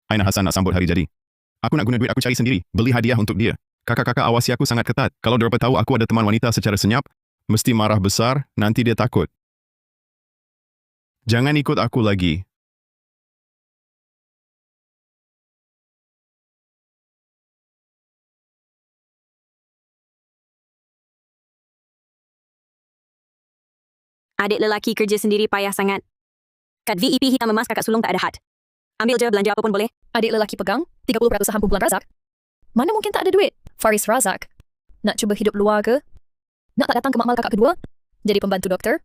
Aina Hassan nak sambut hari jadi. Aku nak guna duit aku cari sendiri, beli hadiah untuk dia. Kakak-kakak awasi aku sangat ketat. Kalau mereka tahu aku ada teman wanita secara senyap, mesti marah besar, nanti dia takut. Jangan ikut aku lagi. Adik lelaki kerja sendiri payah sangat. Kad VEP hitam emas kakak sulung tak ada had. Ambil je belanja apa pun boleh. Adik lelaki pegang 30% saham kumpulan Razak. Mana mungkin tak ada duit? Faris Razak. Nak cuba hidup luar ke? Nak tak datang ke makmal kakak kedua? Jadi pembantu doktor?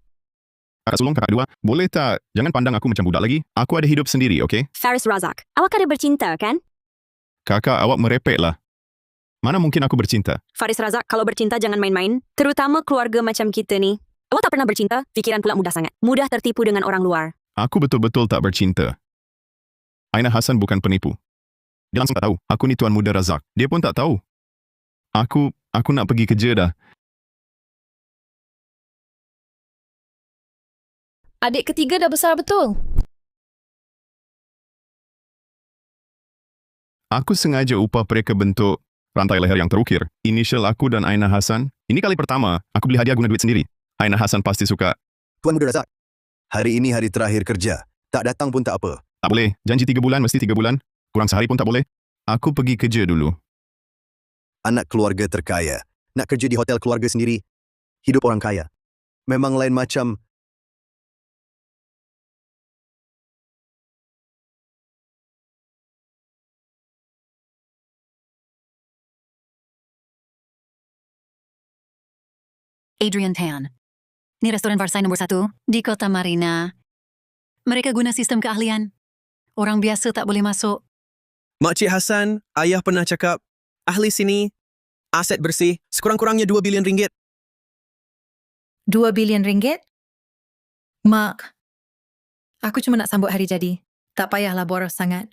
Kakak sulung, kakak dua, boleh tak? Jangan pandang aku macam budak lagi. Aku ada hidup sendiri, okey? Faris Razak, awak ada bercinta kan? Kakak, awak merepek lah. Mana mungkin aku bercinta? Faris Razak, kalau bercinta jangan main-main. Terutama keluarga macam kita ni. Awak tak pernah bercinta, fikiran pula mudah sangat. Mudah tertipu dengan orang luar. Aku betul-betul tak bercinta. Aina Hassan bukan penipu. Dia langsung tak tahu. Aku ni Tuan Muda Razak. Dia pun tak tahu. Aku nak pergi kerja dah. Adik ketiga dah besar betul. Aku sengaja upah mereka bentuk rantai leher yang terukir. Inisial aku dan Aina Hassan. Ini kali pertama aku beli hadiah guna duit sendiri. Aina Hassan pasti suka. Tuan Muda Razak, hari ini hari terakhir kerja. Tak datang pun tak apa. Tak boleh. Janji 3 bulan mesti 3 bulan. Kurang sehari pun tak boleh. Aku pergi kerja dulu. Anak keluarga terkaya. Nak kerja di hotel keluarga sendiri. Hidup orang kaya. Memang lain macam. Adrian Tan. Ini restoran Varsai nombor 1 di Kota Marina. Mereka guna sistem keahlian. Orang biasa tak boleh masuk. Makcik Hassan, ayah pernah cakap, ahli sini, aset bersih, sekurang-kurangnya 2 bilion ringgit. 2 bilion ringgit? Mak, aku cuma nak sambut hari jadi. Tak payahlah boros sangat.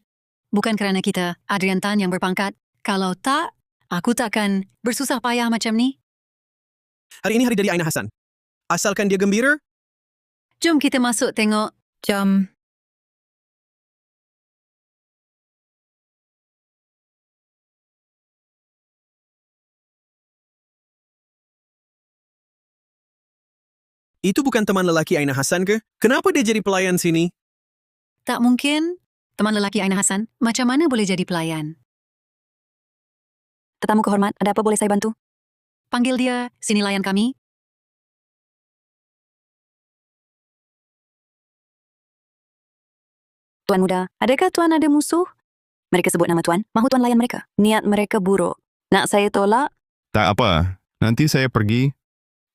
Bukan kerana kita, Adrian Tan yang berpangkat. Kalau tak, aku takkan bersusah payah macam ni. Hari ini hari dari Aina Hassan. Asalkan dia gembira, Jom kita masuk tengok. Jom. itu bukan teman lelaki Aina Hassan ke? Kenapa dia jadi pelayan sini? Tak mungkin. Teman lelaki Aina Hassan, macam mana boleh jadi pelayan? Tetamu kehormat, ada apa boleh saya bantu? Panggil dia, sini layan kami. Tuan Muda, adakah Tuan ada musuh? Mereka sebut nama Tuan, mahu Tuan layan mereka. Niat mereka buruk. Nak saya tolak? Tak apa. Nanti saya pergi.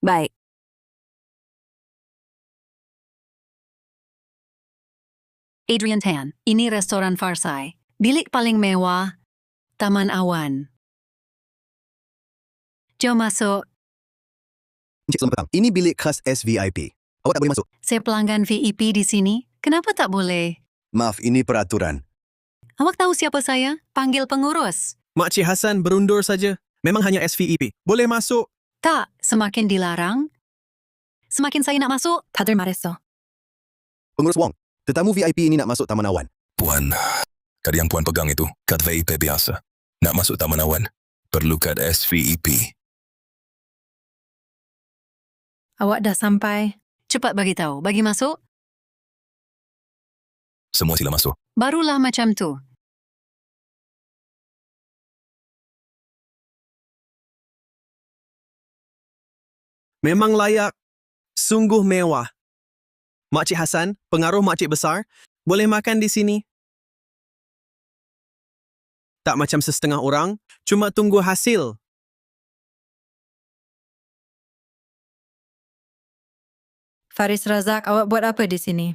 Baik. Adrian Tan, ini restoran Varsai. Bilik paling mewah, Taman Awan. Jom masuk. Encik selamat petang. Ini bilik khas SVIP. Awak tak boleh masuk. Saya pelanggan VIP di sini. Kenapa tak boleh? Maaf, ini peraturan. Awak tahu siapa saya? Panggil pengurus. Makcik Hassan berundur saja. Memang hanya SVEP. Boleh masuk. Tak, semakin dilarang, semakin saya nak masuk. 다들 말했어. Pengurus Wong, tetamu VIP ini nak masuk Taman Awan. Puan, kad yang Puan pegang itu, kad VIP biasa. Nak masuk Taman Awan, perlu kad SVEP. Awak dah sampai. Cepat bagi tahu, bagi masuk. Semua sila masuk. Barulah macam tu. Memang layak. Sungguh mewah. Makcik Hassan, pengaruh makcik besar, boleh makan di sini. Tak macam setengah orang, cuma tunggu hasil. Faris Razak, awak buat apa di sini?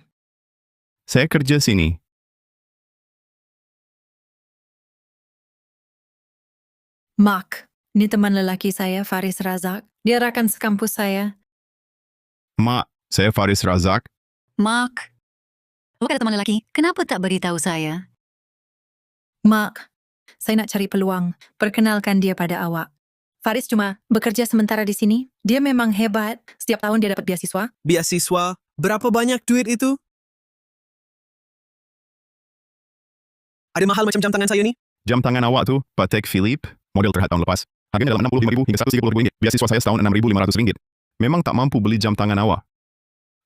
Saya kerja sini. Mark, ini teman lelaki saya, Faris Razak. Dia rakan sekampus saya. Mak, saya Faris Razak. Mark, awak ada teman lelaki, kenapa tak beritahu saya? Mark, saya nak cari peluang. Perkenalkan dia pada awak. Faris cuma bekerja sementara di sini. Dia memang hebat. Setiap tahun dia dapat beasiswa. Beasiswa, berapa banyak duit itu? Ada mahal macam jam tangan saya ni? Jam tangan awak tu, Patek Philippe, model terhad tahun lepas. Harganya dalam RM65,000 hingga RM130,000. Biasiswa saya setahun RM6,500. Memang tak mampu beli jam tangan awak.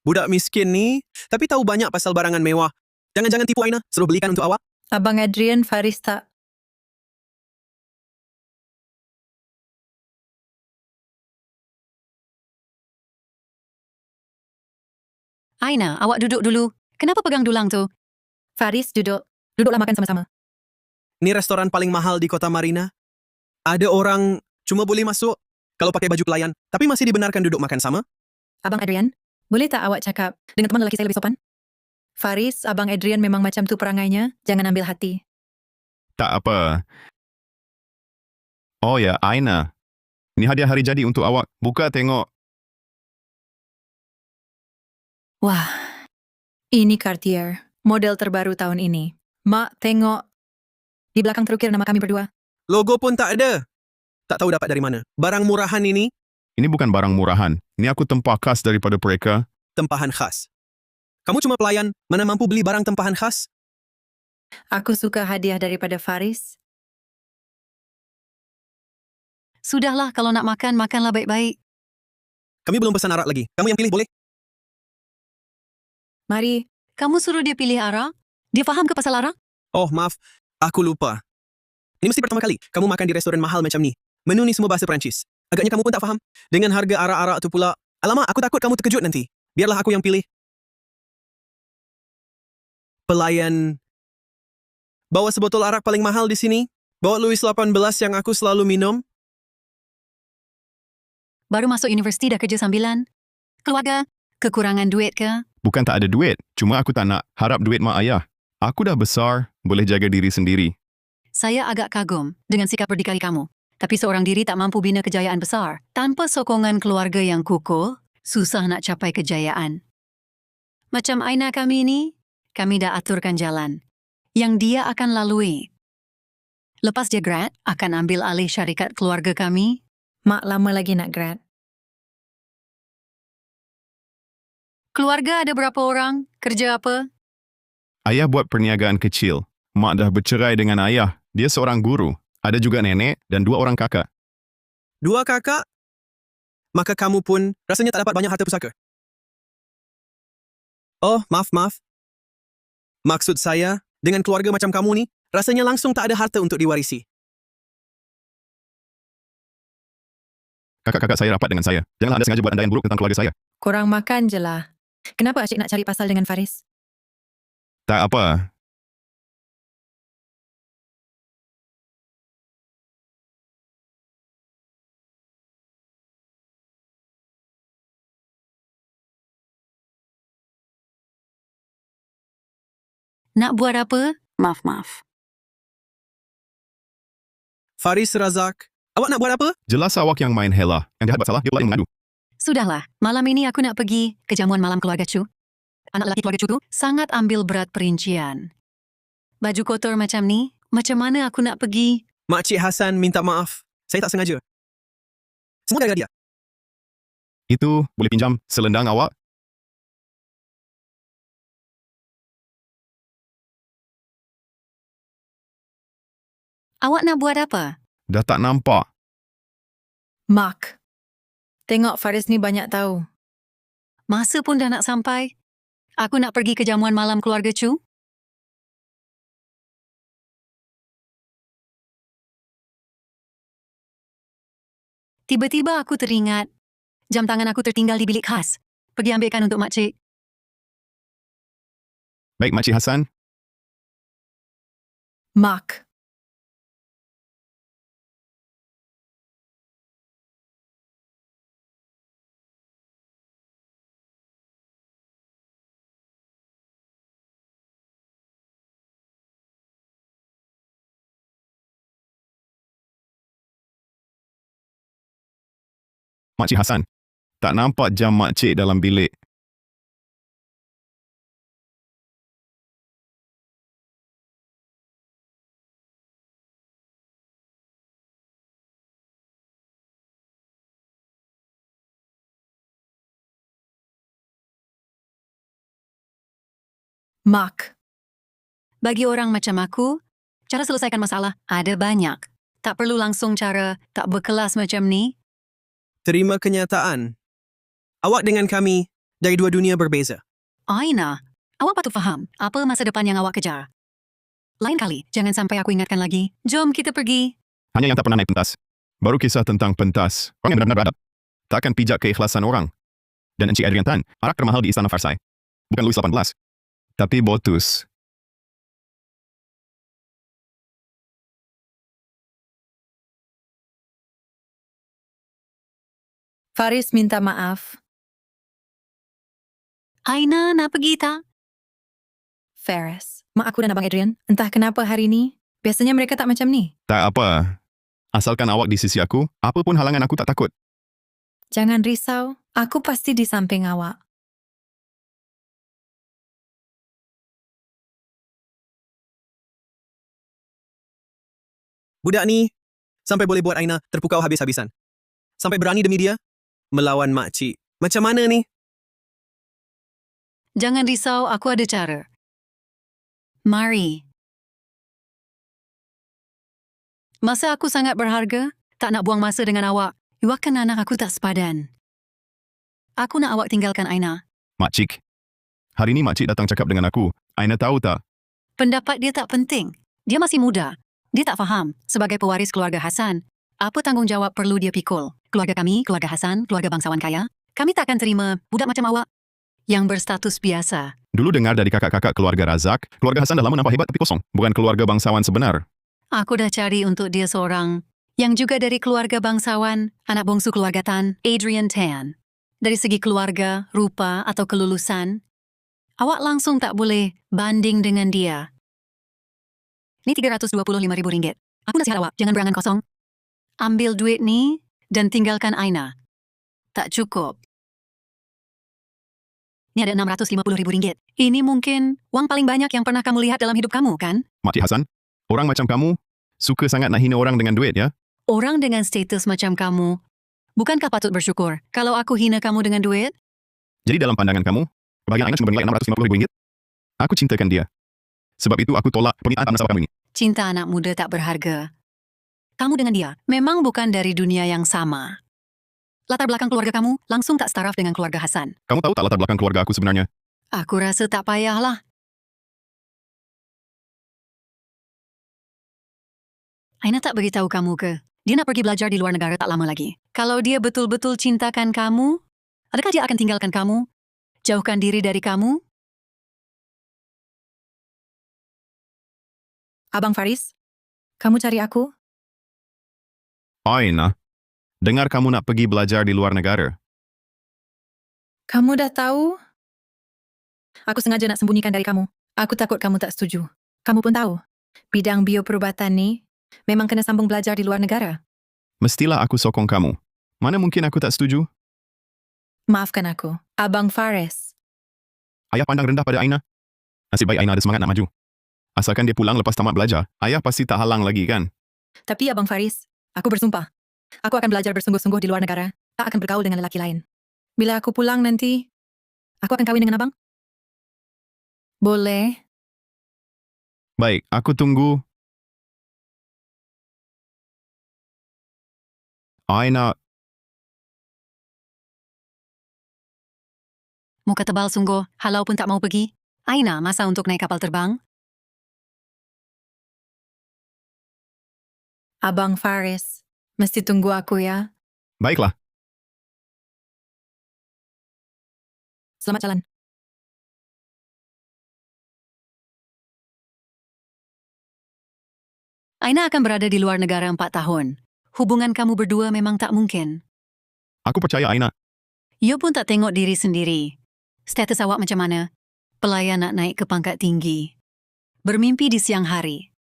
Budak miskin ni, tapi tahu banyak pasal barangan mewah. Jangan-jangan tipu Aina, suruh belikan untuk awak. Abang Adrian, Faris tak. Aina, awak duduk dulu. Kenapa pegang dulang tu? Faris, duduk. Duduklah makan sama-sama. Ni restoran paling mahal di kota Marina. Ada orang cuma boleh masuk kalau pakai baju pelayan, tapi masih dibenarkan duduk makan sama. Abang Adrian, boleh tak awak cakap dengan teman lelaki saya lebih sopan? Faris, Abang Adrian memang macam tu perangainya. Jangan ambil hati. Tak apa. Oh ya, Aina. Ini hadiah hari jadi untuk awak. Buka tengok. Wah, ini Cartier. Model terbaru tahun ini. Mak, tengok. Di belakang terukir nama kami berdua. Logo pun tak ada. Tak tahu dapat dari mana. Barang murahan ini, Ini bukan barang murahan. Ini aku tempah khas daripada mereka. tempahan khas. Kamu cuma pelayan, mana mampu beli barang tempahan khas? Aku suka hadiah daripada Faris. Sudahlah, kalau nak makan, makanlah baik-baik. Kami belum pesan arak lagi. Kamu yang pilih boleh? Mari, Kamu suruh dia pilih arak? Dia faham ke pasal arak? Oh, maaf. Aku lupa. Ini mesti pertama kali kamu makan di restoran mahal macam ni. Menu ni semua bahasa Perancis. Agaknya kamu pun tak faham. Dengan harga arak-arak tu pula. Alamak, aku takut kamu terkejut nanti. Biarlah aku yang pilih. Pelayan. Bawa sebotol arak paling mahal di sini. Bawa Louis 18 yang aku selalu minum. Baru masuk universiti dah kerja sambilan. Keluarga, kekurangan duit ke? Bukan tak ada duit. Cuma aku tak nak harap duit mak ayah. Aku dah besar, boleh jaga diri sendiri. Saya agak kagum dengan sikap berdikari kamu. Tapi seorang diri tak mampu bina kejayaan besar. Tanpa sokongan keluarga yang kukuh, susah nak capai kejayaan. Macam Aina kami ni, kami dah aturkan jalan yang dia akan lalui. Lepas dia grad, akan ambil alih syarikat keluarga kami. Mak lama lagi nak grad. Keluarga ada berapa orang? Kerja apa? Ayah buat perniagaan kecil. Mak dah bercerai dengan ayah. Dia seorang guru. Ada juga nenek dan 2 orang kakak. 2 kakak? Maka kamu pun rasanya tak dapat banyak harta pusaka. Oh, maaf. Maksud saya, dengan keluarga macam kamu ni, rasanya langsung tak ada harta untuk diwarisi. Kakak-kakak saya rapat dengan saya. Janganlah anda sengaja buat andaian buruk tentang keluarga saya. Korang makan je lah. Kenapa asyik nak cari pasal dengan Faris? Tak apa. Nak buat apa? Maaf. Faris Razak, awak nak buat apa? Jelas awak yang main hela. Yang jahat buat salah, dia boleh mengadu. Sudahlah, malam ini aku nak pergi ke jamuan malam keluarga Chu. Anak lelaki keluarga Chu tu sangat ambil berat perincian. Baju kotor macam ni, macam mana aku nak pergi? Makcik Hasan minta maaf. Saya tak sengaja. Semua gara-gara dia. Itu boleh pinjam selendang awak? Awak nak buat apa? Dah tak nampak. Mak. Tengok Faris ni banyak tahu. Masa pun dah nak sampai. Aku nak pergi ke jamuan malam keluarga Chu. Tiba-tiba aku teringat, jam tangan aku tertinggal di bilik khas. Pergi ambilkan untuk makcik. Baik, Makcik Hasan. Mak. Makcik Hasan. Tak nampak jam makcik dalam bilik. Mak. Bagi orang macam aku, Cara selesaikan masalah ada banyak. Tak perlu langsung cara tak berkelas macam ni. Terima kenyataan. Awak dengan kami dari dua dunia berbeza. Aina, awak patut faham apa masa depan yang awak kejar. Lain kali, jangan sampai aku ingatkan lagi. Jom kita pergi. Hanya yang tak pernah naik pentas. Baru kisah tentang pentas. Orang yang benar-benar beradab. Tak akan pijak keikhlasan orang. Dan Encik Adrian Tan, arak termahal di Istana Versailles. Bukan Louis XVIII. Tapi Botus. Faris minta maaf. Aina, nak pergi tak? Faris. Mak aku dan Abang Adrian, entah kenapa hari ni, biasanya mereka tak macam ni. Tak apa. Asalkan awak di sisi aku, apapun halangan aku tak takut. Jangan risau, aku pasti di samping awak. Budak ni sampai boleh buat Aina terpukau habis-habisan. Sampai berani demi dia melawan makcik. Macam mana ni? Jangan risau, aku ada cara. Mari. Masa aku sangat berharga, tak nak buang masa dengan awak. Iwakan anak aku tak sepadan. Aku nak awak tinggalkan Aina. Makcik. Hari ni makcik datang cakap dengan aku. Aina tahu tak? Pendapat dia tak penting. Dia masih muda. Dia tak faham. Sebagai pewaris keluarga Hasan, apa tanggungjawab perlu dia pikul? Keluarga kami, keluarga Hasan, keluarga bangsawan kaya. Kami takkan terima budak macam awak yang berstatus biasa. Dulu dengar dari kakak-kakak keluarga Razak, keluarga Hasan dah lama nampak hebat tapi kosong. Bukan keluarga bangsawan sebenar. Aku dah cari untuk dia seorang yang juga dari keluarga bangsawan, anak bongsu keluarga Tan, Adrian Tan. Dari segi keluarga, rupa atau kelulusan, awak langsung tak boleh banding dengan dia. Ini RM325,000. Aku nasihat awak, jangan berangan kosong. Ambil duit ni dan tinggalkan Aina. Tak cukup. Ini ada RM650,000. Ini mungkin wang paling banyak yang pernah kamu lihat dalam hidup kamu, kan? Makcik Hasan, orang macam kamu suka sangat nak hina orang dengan duit, ya? Orang dengan status macam kamu, bukankah patut bersyukur kalau aku hina kamu dengan duit? Jadi dalam pandangan kamu, kebahagiaan Aina cuma bernilai RM650,000? Aku cintakan dia. Sebab itu aku tolak permintaan anak kamu ini. Cinta anak muda tak berharga. Kamu dengan dia memang bukan dari dunia yang sama. Latar belakang keluarga kamu langsung tak setaraf dengan keluarga Hasan. Kamu tahu tak latar belakang keluarga aku sebenarnya? Aku rasa tak payahlah. Aina tak beritahu kamu ke? Dia nak pergi belajar di luar negara tak lama lagi. Kalau dia betul-betul cintakan kamu, adakah dia akan tinggalkan kamu? Jauhkan diri dari kamu? Abang Faris, kamu cari aku? Aina, dengar kamu nak pergi belajar di luar negara. Kamu dah tahu? Aku sengaja nak sembunyikan dari kamu. Aku takut kamu tak setuju. Kamu pun tahu, bidang bioperubatan ni memang kena sambung belajar di luar negara. Mestilah aku sokong kamu. Mana mungkin aku tak setuju? Maafkan aku, Abang Faris. Ayah pandang rendah pada Aina. Nasib baik Aina ada semangat nak maju. Asalkan dia pulang lepas tamat belajar, ayah pasti tak halang lagi, kan? Tapi Abang Faris, aku bersumpah. Aku akan belajar bersungguh-sungguh di luar negara. Tak akan bergaul dengan lelaki lain. Bila aku pulang nanti, aku akan kahwin dengan abang. Boleh? Baik, aku tunggu. Aina, Muka tebal sungguh, halau pun tak mau pergi. Aina, masa untuk naik kapal terbang? Abang Faris, mesti tunggu aku ya. baiklah. Selamat jalan. Aina akan berada di luar negara 4 tahun. Hubungan kamu berdua memang tak mungkin. Aku percaya Aina. You pun tak tengok diri sendiri. Status awak macam mana? Pelayan nak naik ke pangkat tinggi. Bermimpi di siang hari.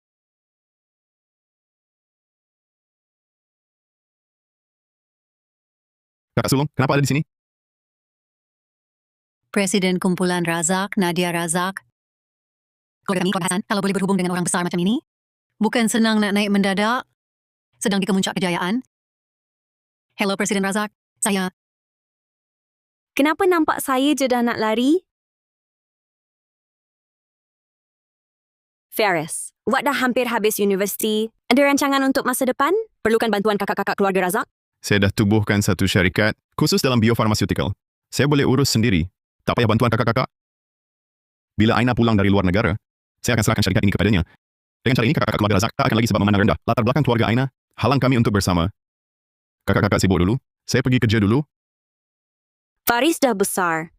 Kakak sulung, kenapa ada di sini? Presiden kumpulan Razak, Nadia Razak. Keluarga kami, keluarga Hasan, kalau boleh berhubung dengan orang besar macam ini, bukan senang nak naik mendadak. Sedang di kemuncak kejayaan. Hello Presiden Razak, saya... Kenapa nampak saya je dah nak lari? Faris, awak dah hampir habis universiti. Ada rancangan untuk masa depan? Perlukan bantuan kakak-kakak keluarga Razak? Saya dah tubuhkan satu syarikat khusus dalam biofarmaceutical. Saya boleh urus sendiri. Tak payah bantuan kakak-kakak. Bila Aina pulang dari luar negara, saya akan serahkan syarikat ini kepadanya. Dengan cara ini, kakak-kakak keluarga Razak tak akan lagi sebab memandang rendah latar belakang keluarga Aina halang kami untuk bersama. Kakak-kakak sibuk dulu. Saya pergi kerja dulu. Faris dah besar.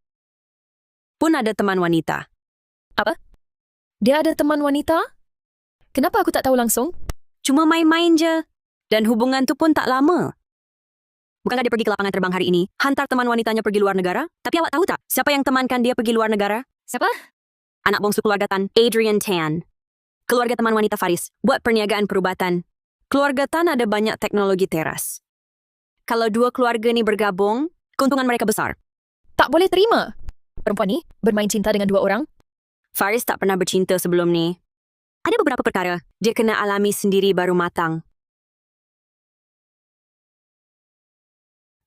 Pun ada teman wanita. Dia ada teman wanita? Kenapa aku tak tahu langsung? Cuma main-main je. Dan hubungan tu pun tak lama. Bukankah dia pergi ke lapangan terbang hari ini? Hantar teman wanitanya pergi luar negara? Tapi awak tahu tak, siapa yang temankan dia pergi luar negara? Siapa? Anak bongsu keluarga Tan, Adrian Tan. Keluarga teman wanita Faris, buat perniagaan perubatan. Keluarga Tan ada banyak teknologi teras. Kalau dua keluarga ni bergabung, keuntungan mereka besar. Tak boleh terima. Perempuan ni bermain cinta dengan dua orang. Faris tak pernah bercinta sebelum ni. Ada beberapa perkara dia kena alami sendiri baru matang.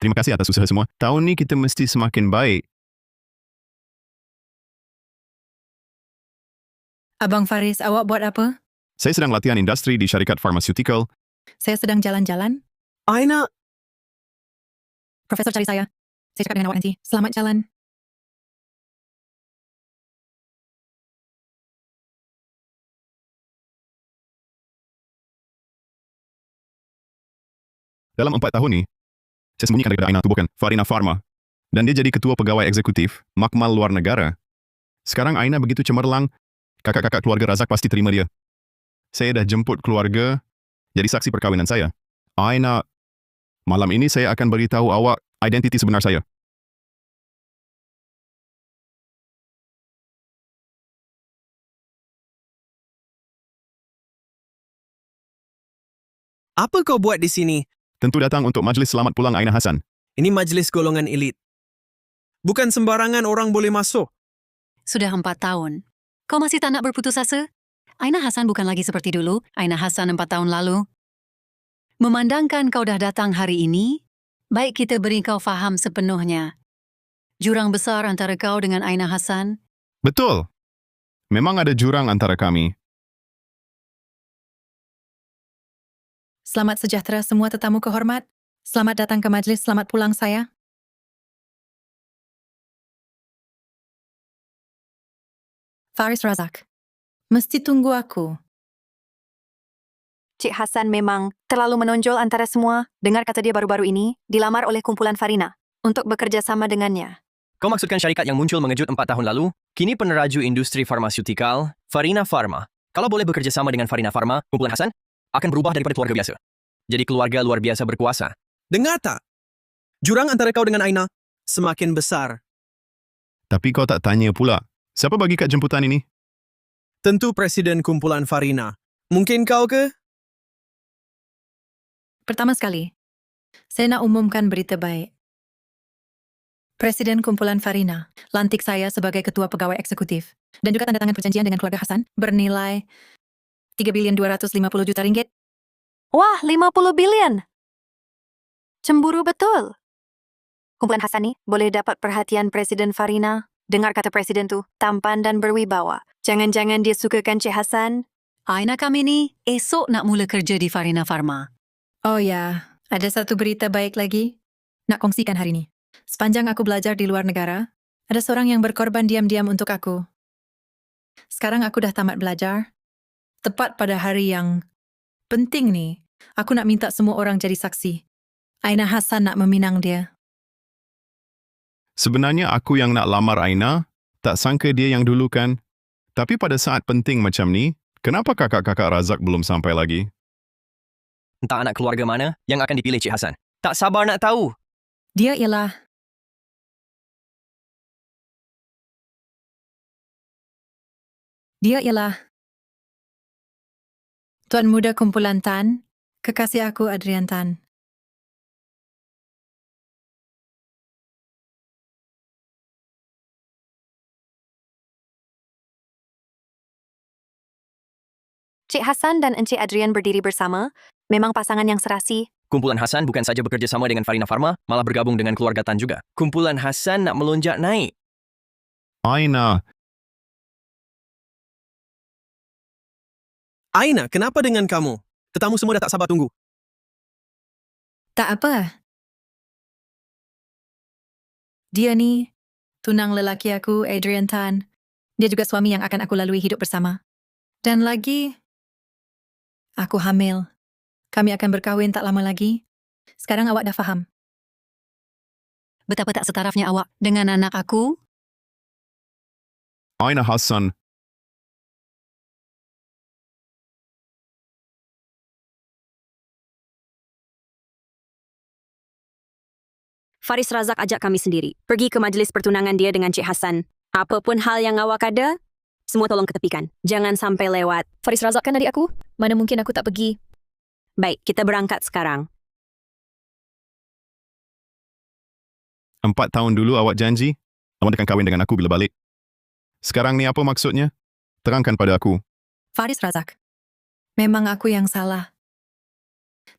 Terima kasih atas usaha semua. Tahun ni kita mesti semakin baik. Abang Faris, awak buat apa? Saya sedang latihan industri di syarikat farmaceutical. Saya sedang jalan-jalan. Aina, Profesor cari saya. Saya cakap dengan awak nanti. Selamat jalan. Dalam 4 tahun ni, saya sembunyikan daripada Aina tubuhkan Farina Pharma. Dan dia jadi ketua pegawai eksekutif makmal luar negara. Sekarang Aina begitu cemerlang, kakak-kakak keluarga Razak pasti terima dia. Saya dah jemput keluarga jadi saksi perkahwinan saya. Aina, malam ini saya akan beritahu awak identiti sebenar saya. apa kau buat di sini? Tentu datang untuk majlis selamat pulang Aina Hassan. Ini majlis golongan elit. Bukan sembarangan orang boleh masuk. Sudah 4 tahun. Kau masih tak nak berputus asa? Aina Hassan bukan lagi seperti dulu. Aina Hassan 4 tahun lalu. Memandangkan kau dah datang hari ini, baik kita beri kau faham sepenuhnya. Jurang besar antara kau dengan Aina Hassan. Betul. Memang ada jurang antara kami. Selamat sejahtera semua tetamu kehormat. Selamat datang ke majlis selamat pulang saya. Faris Razak. Mesti tunggu aku. Cik Hassan memang terlalu menonjol antara semua. Dengar kata dia baru-baru ini dilamar oleh kumpulan Farina untuk bekerja sama dengannya. Kau maksudkan syarikat yang muncul mengejut 4 tahun lalu? Kini peneraju industri farmaseutical, Farina Pharma. Kalau boleh bekerja sama dengan Farina Pharma, kumpulan Hassan akan berubah daripada keluarga biasa. Jadi keluarga luar biasa berkuasa. Dengar tak? Jurang antara kau dengan Aina semakin besar. Tapi kau tak tanya pula, siapa bagi kad jemputan ini? Tentu Presiden kumpulan Farina. Mungkin kau ke? Pertama sekali, saya nak umumkan berita baik. Presiden kumpulan Farina lantik saya sebagai ketua pegawai eksekutif dan juga tanda tangan perjanjian dengan keluarga Hassan bernilai 3.250 juta ringgit. Wah, 50 bilion. Cemburu betul. Kumpulan Hassan ni boleh dapat perhatian Presiden Farina. Dengar kata Presiden tu, tampan dan berwibawa. Jangan-jangan dia sukakan Cik Hassan? Aina kami ni esok nak mula kerja di Farina Pharma. Oh ya, ada satu berita baik lagi. Nak kongsikan hari ini. Sepanjang aku belajar di luar negara, ada seorang yang berkorban diam-diam untuk aku. Sekarang aku dah tamat belajar. Tepat pada hari yang penting ni, aku nak minta semua orang jadi saksi. Aina Hassan nak meminang dia. Sebenarnya aku yang nak lamar Aina, tak sangka dia yang dulu kan. Tapi pada saat penting macam ni, kenapa kakak-kakak Razak belum sampai lagi? Entah anak keluarga mana yang akan dipilih Cik Hassan. Tak sabar nak tahu. Dia ialah Tuan Muda Kumpulan Tan, kekasih aku Adrian Tan. Cik Hassan dan Encik Adrian berdiri bersama. Memang pasangan yang serasi. Kumpulan Hassan bukan saja bekerja sama dengan Farina Pharma, malah bergabung dengan keluarga Tan juga. Kumpulan Hassan nak melonjak naik. Aina, Aina, kenapa dengan kamu? Tetamu semua dah tak sabar tunggu. Tak apa. Dia ni, tunang lelaki aku, Adrian Tan. Dia juga suami yang akan aku lalui hidup bersama. Dan lagi, aku hamil. Kami akan berkahwin tak lama lagi. Sekarang awak dah faham. Betapa tak setarafnya awak dengan anak aku? Aina Hassan, Faris Razak ajak kami sendiri. Pergi ke majlis pertunangan dia dengan Cik Hassan. Apapun hal yang awak ada, semua tolong ketepikan. Jangan sampai lewat. Faris Razak kan adik aku? Mana mungkin aku tak pergi? Baik, kita berangkat sekarang. 4 tahun dulu awak janji, awak akan kahwin dengan aku bila balik. Sekarang ni apa maksudnya? Terangkan pada aku. Faris Razak, memang aku yang salah.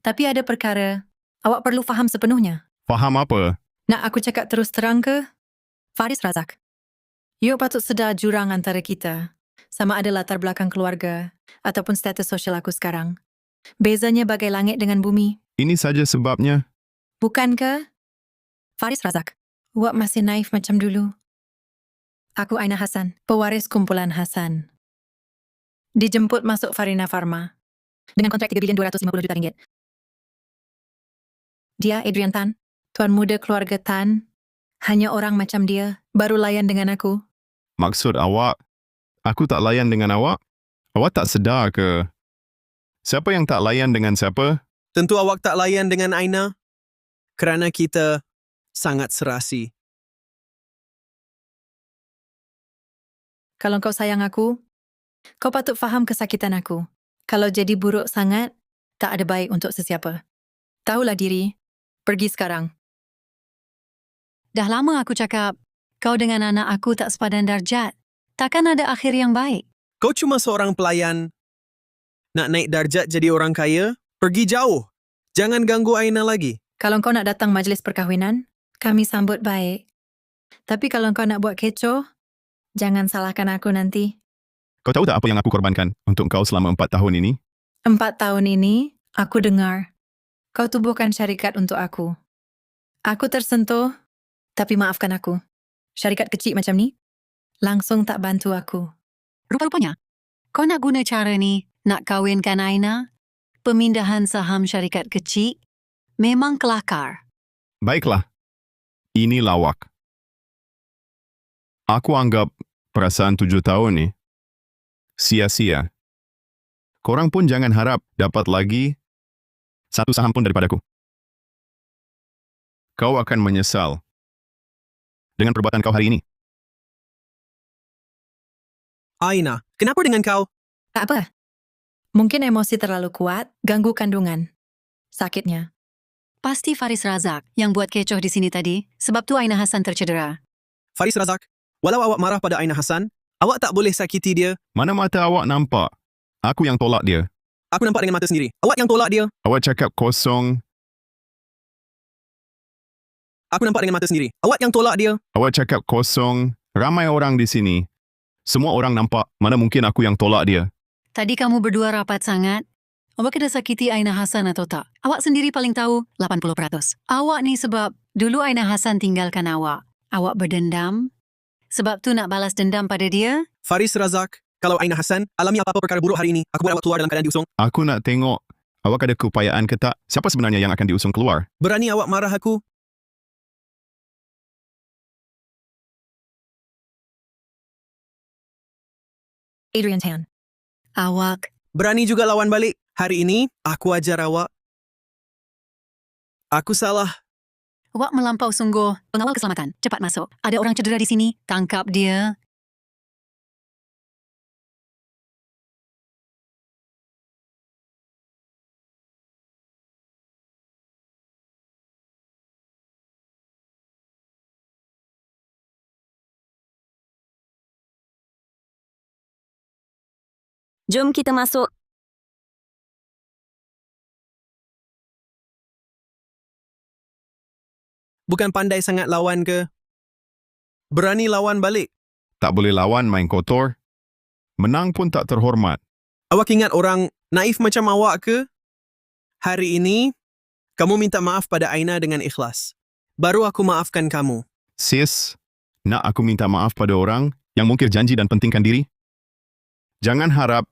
Tapi ada perkara, awak perlu faham sepenuhnya. Faham apa? Nak aku cakap terus terang ke? Faris Razak, you patut sedar jurang antara kita. Sama ada latar belakang keluarga ataupun status sosial aku sekarang. Bezanya bagai langit dengan bumi. Ini saja sebabnya. Bukan ke? Faris Razak, awak masih naif macam dulu. Aku Aina Hassan, pewaris kumpulan Hassan. Dijemput masuk Farina Pharma dengan kontrak 3,250 juta ringgit. Dia Adrian Tan, tuan muda keluarga Tan. Hanya orang macam dia baru layan dengan aku. Maksud awak, aku tak layan dengan awak? Awak tak sedar ke? Siapa yang tak layan dengan siapa? Tentu awak tak layan dengan Aina. Kerana kita sangat serasi. Kalau kau sayang aku, kau patut faham kesakitan aku. Kalau jadi buruk sangat, tak ada baik untuk sesiapa. Tahulah diri, pergi sekarang. Dah lama aku cakap, kau dengan anak aku tak sepadan darjat. Takkan ada akhir yang baik. Kau cuma seorang pelayan. Nak naik darjat jadi orang kaya? Pergi jauh. Jangan ganggu Aina lagi. Kalau kau nak datang majlis perkahwinan, kami sambut baik. Tapi kalau kau nak buat kecoh, jangan salahkan aku nanti. Kau tahu tak apa yang aku korbankan untuk kau selama 4 tahun ini? 4 tahun ini, aku dengar. Kau tubuhkan syarikat untuk aku. Aku tersentuh, tapi maafkan aku. Syarikat kecil macam ni, langsung tak bantu aku. Rupa-rupanya, kau nak guna cara ni nak kahwinkan Aina? Pemindahan saham syarikat kecil memang kelakar. Baiklah. Ini lawak. Aku anggap perasaan 7 tahun ni sia-sia. Korang pun jangan harap dapat lagi satu saham pun daripadaku. Kau akan menyesal dengan perbuatan kau hari ini. Aina, kenapa dengan kau? Tak apa. Mungkin emosi terlalu kuat, ganggu kandungan. Sakitnya. Pasti Faris Razak yang buat kecoh di sini tadi, sebab tu Aina Hassan tercedera. Faris Razak, walau awak marah pada Aina Hassan, awak tak boleh sakiti dia. Mana mata awak nampak? Aku yang tolak dia. Aku nampak dengan mata sendiri. Awak yang tolak dia. Awak cakap kosong. Aku nampak dengan mata sendiri. Awak yang tolak dia. Awak cakap kosong. Ramai orang di sini. Semua orang nampak. Mana mungkin aku yang tolak dia? Tadi kamu berdua rapat sangat. Awak kena sakiti Aina Hassan atau tak? Awak sendiri paling tahu 80%. Awak ni sebab dulu Aina Hassan tinggalkan awak. Awak berdendam. Sebab tu nak balas dendam pada dia. Faris Razak, kalau Aina Hassan alami apa-apa perkara buruk hari ini, aku buat awak keluar dalam keadaan diusung. Aku nak tengok awak ada keupayaan ke tak? Siapa sebenarnya yang akan diusung keluar? Berani awak marah aku? Adrian Tan. Awak. Berani juga lawan balik. Hari ini, aku ajar awak. Aku salah. Awak melampau sungguh. Pengawal keselamatan, cepat masuk. Ada orang cedera di sini. Tangkap dia. Jom kita masuk. Bukan pandai sangat lawan ke? Berani lawan balik. Tak boleh lawan main kotor. Menang pun tak terhormat. Awak ingat orang naif macam awak ke? Hari ini, kamu minta maaf pada Aina dengan ikhlas. Baru aku maafkan kamu. Sis, nak aku minta maaf pada orang yang mungkir janji dan pentingkan diri? Jangan harap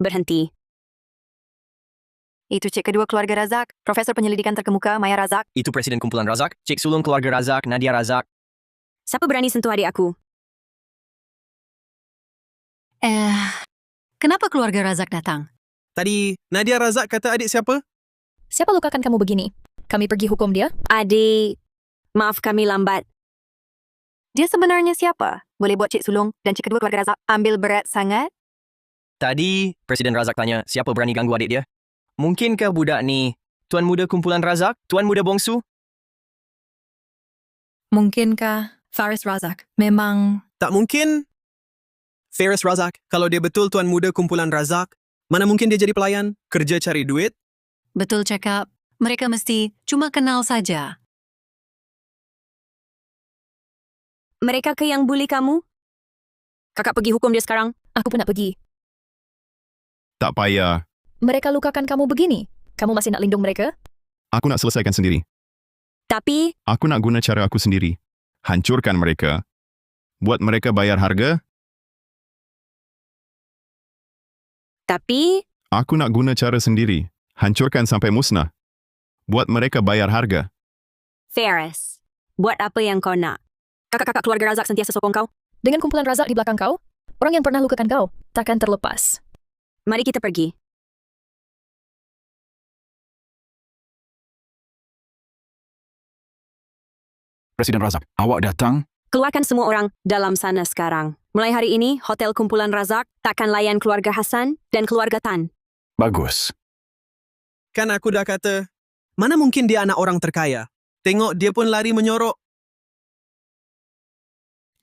Berhenti. Itu cik kedua keluarga Razak, Profesor Penyelidikan Terkemuka Maya Razak. Itu Presiden Kumpulan Razak, Cik Sulung Keluarga Razak, Nadia Razak. Siapa berani sentuh adik aku? Kenapa keluarga Razak datang? Tadi, Nadia Razak kata adik siapa? Siapa lukakan kamu begini? Kami pergi hukum dia? Adik, maaf kami lambat. Dia sebenarnya siapa? Boleh buat cik sulung dan cik kedua keluarga Razak ambil berat sangat? Tadi, Presiden Razak tanya siapa berani ganggu adik dia. Mungkinkah budak ni Tuan Muda Kumpulan Razak? Tuan Muda Bongsu? Mungkinkah Faris Razak memang... Tak mungkin. Faris Razak, kalau dia betul Tuan Muda Kumpulan Razak, mana mungkin dia jadi pelayan, kerja cari duit? Betul cakap, mereka mesti cuma kenal saja. Mereka ke yang bully kamu? Kakak pergi hukum dia sekarang. Aku pun nak pergi. tak payah. Mereka lukakan kamu begini. Kamu masih nak lindung mereka? Aku nak selesaikan sendiri. Tapi, Aku nak guna cara aku sendiri. Hancurkan mereka. Buat mereka bayar harga. tapi, Aku nak guna cara sendiri. Hancurkan sampai musnah. Buat mereka bayar harga. Faris, buat apa yang kau nak? Kakak-kakak keluarga Razak sentiasa sokong kau. Dengan kumpulan Razak di belakang kau, orang yang pernah lukakan kau takkan terlepas. Mari kita pergi. Presiden Razak, awak datang? Keluarkan semua orang dalam sana sekarang. Mulai hari ini, Hotel Kumpulan Razak takkan layan keluarga Hassan dan keluarga Tan. Bagus. Kan aku dah kata, mana mungkin dia anak orang terkaya? Tengok dia pun lari menyorok.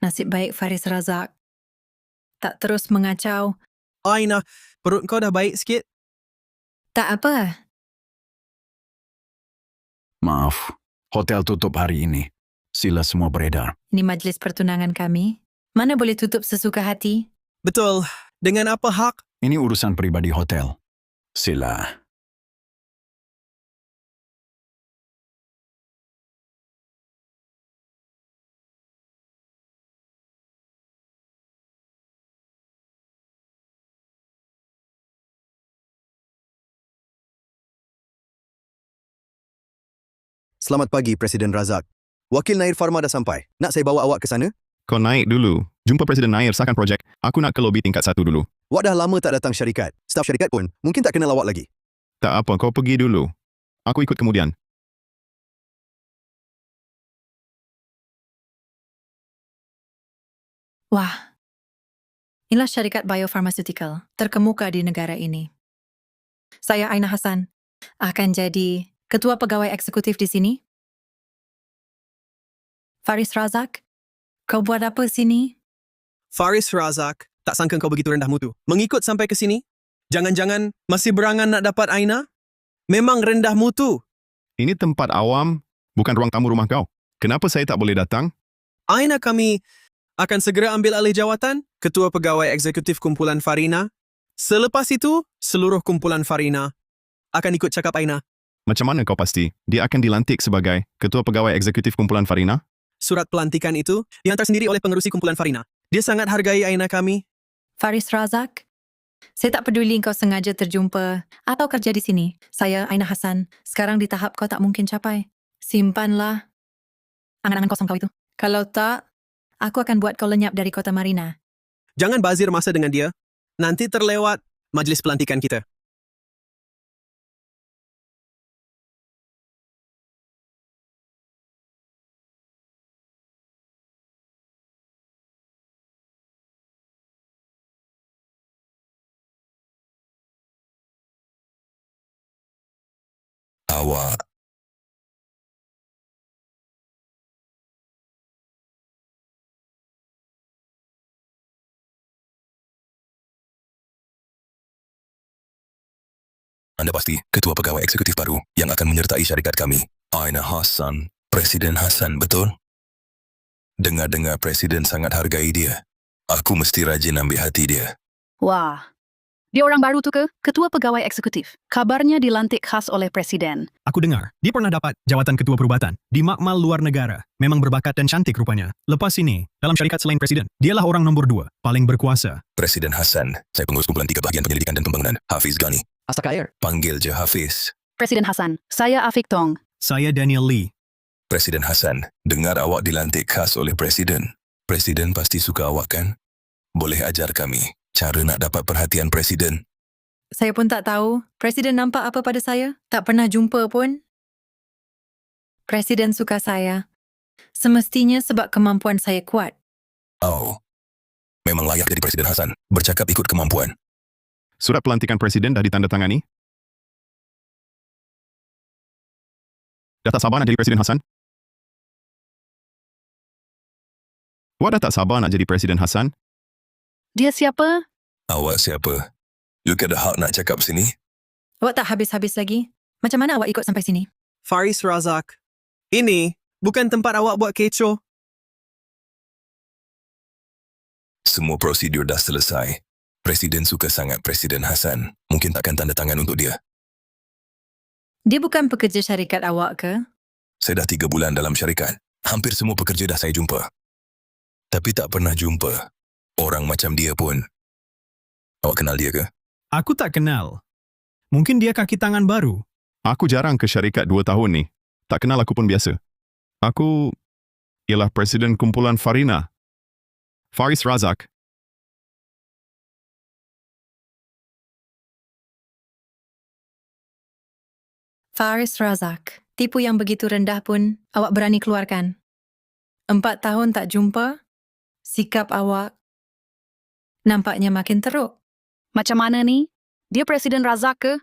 Nasib baik Faris Razak tak terus mengacau. Aina, perut kau dah baik sikit? Tak apa. Maaf, hotel tutup hari ini. Sila semua beredar. Ini majlis pertunangan kami. Mana boleh tutup sesuka hati? Betul. Dengan apa hak? Ini urusan pribadi hotel. Sila. Selamat pagi, Presiden Razak. Wakil Nair Pharma dah sampai. Nak saya bawa awak ke sana? Kau naik dulu. Jumpa Presiden Nair sahkan projek. Aku nak ke lobi tingkat 1 dulu. Awak dah lama tak datang syarikat. Staf syarikat pun mungkin tak kenal awak lagi. Tak apa, kau pergi dulu. Aku ikut kemudian. Wah. Inilah syarikat biopharmaceutical terkemuka di negara ini. Saya Aina Hassan akan jadi ketua pegawai eksekutif di sini. Faris Razak, kau buat apa sini? Faris Razak, tak sangka kau begitu rendah mutu. Mengikut sampai ke sini? Jangan-jangan masih berangan nak dapat Aina? Memang rendah mutu. Ini tempat awam, bukan ruang tamu rumah kau. Kenapa saya tak boleh datang? Aina kami akan segera ambil alih jawatan Ketua Pegawai Eksekutif Kumpulan Farina. Selepas itu, seluruh kumpulan Farina akan ikut cakap Aina. Macam mana kau pasti dia akan dilantik sebagai Ketua Pegawai Eksekutif Kumpulan Farina? Surat pelantikan itu dihantar sendiri oleh pengerusi kumpulan Farina. Dia sangat hargai Aina kami. Faris Razak, saya tak peduli kau sengaja terjumpa atau kerja di sini. Saya Aina Hassan. Sekarang di tahap kau tak mungkin capai. Simpanlah angan-angan kosong kau itu. Kalau tak, aku akan buat kau lenyap dari kota Marina. Jangan bazir masa dengan dia. Nanti terlewat majlis pelantikan kita. Awak. anda pasti ketua pegawai eksekutif baru yang akan menyertai syarikat kami. Aina Hassan, Presiden Hassan, betul? Dengar-dengar Presiden sangat hargai dia. Aku mesti rajin ambil hati dia. Wah, dia orang baru tu ke? Ketua Pegawai Eksekutif. Kabarnya dilantik khas oleh Presiden. Aku dengar, dia pernah dapat jawatan ketua perubatan di makmal luar negara. Memang berbakat dan cantik rupanya. Lepas ini, dalam syarikat selain Presiden, dialah orang nombor 2, paling berkuasa. Presiden Hassan, saya pengurus kumpulan 3 bahagian penyelidikan dan pembangunan, Hafiz Ghani. Astaka Air. Panggil je Hafiz. Presiden Hassan, saya Afik Tong. Saya Daniel Lee. Presiden Hassan, dengar awak dilantik khas oleh Presiden. Presiden pasti suka awak kan? Boleh ajar kami cara nak dapat perhatian Presiden. Saya pun tak tahu. Presiden nampak apa pada saya? Tak pernah jumpa pun. Presiden suka saya. Semestinya sebab kemampuan saya kuat. Oh, memang layak jadi Presiden Hassan. Bercakap ikut kemampuan. Surat pelantikan Presiden dah ditandatangani? Dah tak sabar nak jadi Presiden Hassan? Awak dah tak sabar nak jadi Presiden Hassan? Dia siapa? Awak siapa? You ada hak nak cakap sini? Awak tak habis-habis lagi? Macam mana awak ikut sampai sini? Faris Razak, ini bukan tempat awak buat kecoh. Semua prosedur dah selesai. Presiden suka sangat Presiden Hassan. Mungkin takkan tanda tangan untuk dia. Dia bukan pekerja syarikat awak ke? Saya dah 3 bulan dalam syarikat. Hampir semua pekerja dah saya jumpa. Tapi tak pernah jumpa orang macam dia pun. Awak kenal dia ke? Aku tak kenal. Mungkin dia kaki tangan baru. Aku jarang ke syarikat 2 tahun ni. Tak kenal aku pun biasa. Aku ialah Presiden Kumpulan Farina. Faris Razak. Faris Razak. Tipu yang begitu rendah pun awak berani keluarkan. 4 tahun tak jumpa, sikap awak nampaknya makin teruk. Macam mana ni? Dia Presiden Razak ke?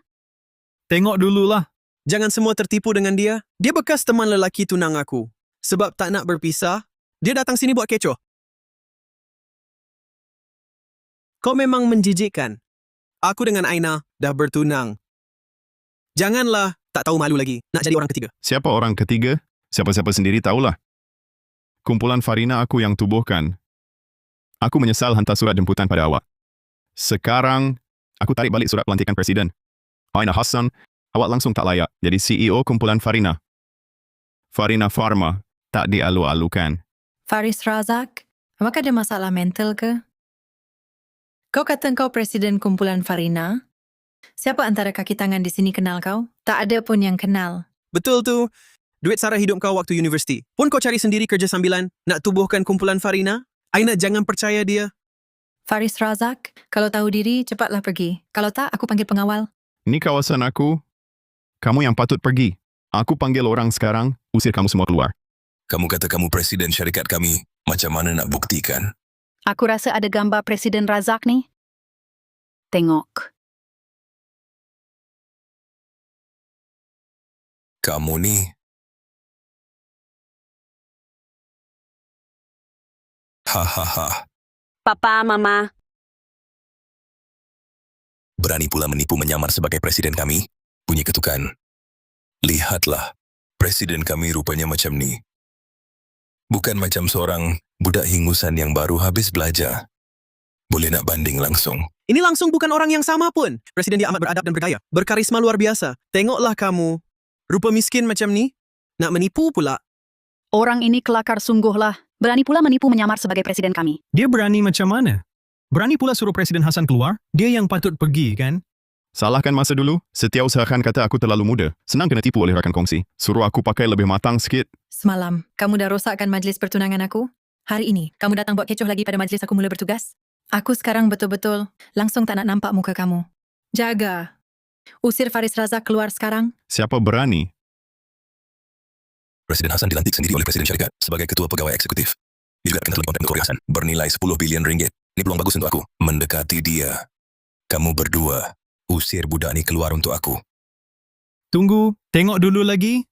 Tengok dululah. Jangan semua tertipu dengan dia. Dia bekas teman lelaki tunang aku. Sebab tak nak berpisah, dia datang sini buat kecoh. Kau memang menjijikkan. Aku dengan Aina dah bertunang. Janganlah tak tahu malu lagi nak jadi orang ketiga. Siapa orang ketiga? Siapa-siapa sendiri tahulah. Kumpulan Farina aku yang tubuhkan. Aku menyesal hantar surat jemputan pada awak. Sekarang, aku tarik balik surat pelantikan Presiden. Aina Hassan, awak langsung tak layak jadi CEO Kumpulan Farina. Farina Pharma tak dialu-alukan. Faris Razak, awak ada masalah mental ke? Kau kata kau Presiden Kumpulan Farina? Siapa antara kaki tangan di sini kenal kau? Tak ada pun yang kenal. Betul tu. Duit sara hidup kau waktu universiti. Pun kau cari sendiri kerja sambilan nak tubuhkan Kumpulan Farina? Aina jangan percaya dia. Faris Razak, kalau tahu diri, cepatlah pergi. Kalau tak, aku panggil pengawal. Ni kawasan aku. Kamu yang patut pergi. Aku panggil orang sekarang, usir kamu semua keluar. Kamu kata kamu Presiden syarikat kami. Macam mana nak buktikan? Aku rasa ada gambar Presiden Razak ni. Tengok. Kamu ni... Hahaha. Papa, Mama. Berani pula menipu menyamar sebagai Presiden kami? Bunyi ketukan. Lihatlah, Presiden kami rupanya macam ni. Bukan macam seorang budak hingusan yang baru habis belajar. Boleh nak banding langsung. Ini langsung bukan orang yang sama pun. Presiden dia amat beradab dan bergaya. Berkarisma luar biasa. Tengoklah kamu. Rupa miskin macam ni. Nak menipu pula. Orang ini kelakar sungguhlah. Berani pula menipu menyamar sebagai Presiden kami. Dia berani macam mana? Berani pula suruh Presiden Hassan keluar? Dia yang patut pergi, kan? Salahkan masa dulu, Setiausahakan kata aku terlalu muda. Senang kena tipu oleh rakan kongsi. Suruh aku pakai lebih matang sikit. Semalam, kamu dah rosakkan majlis pertunangan aku. Hari ini, kamu datang buat kecoh lagi pada majlis aku mula bertugas. Aku sekarang betul-betul langsung tak nak nampak muka kamu. Jaga. Usir Faris Razak keluar sekarang. Siapa berani? Presiden Hassan dilantik sendiri oleh Presiden Syarikat sebagai Ketua Pegawai Eksekutif. Dia juga kena terlibat kontrak Keluarga Hassan bernilai 10 bilion ringgit. Ini peluang bagus untuk aku. Mendekati dia. Kamu berdua, usir budak ni keluar untuk aku. Tunggu, tengok dulu lagi.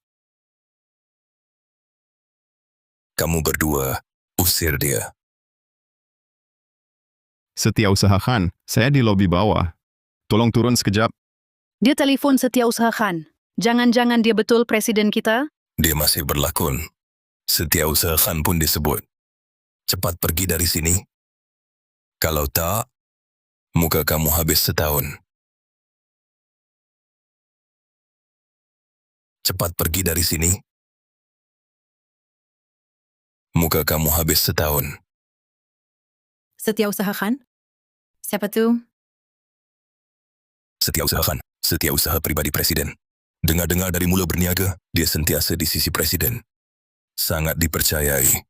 Kamu berdua, usir dia. Setiausahakan, saya di lobi bawah. Tolong turun sekejap. Dia telefon Setiausaha Khan. Jangan-jangan dia betul presiden kita? Dia masih berlakon. Setiausaha Khan pun disebut. Cepat pergi dari sini. Kalau tak, muka kamu habis setahun. Cepat pergi dari sini. Muka kamu habis setahun. Setiausaha Khan? Siapa tu? Setiausaha Khan, setiausaha pribadi presiden. Dengar-dengar dari mula berniaga, dia sentiasa di sisi presiden. Sangat dipercayai.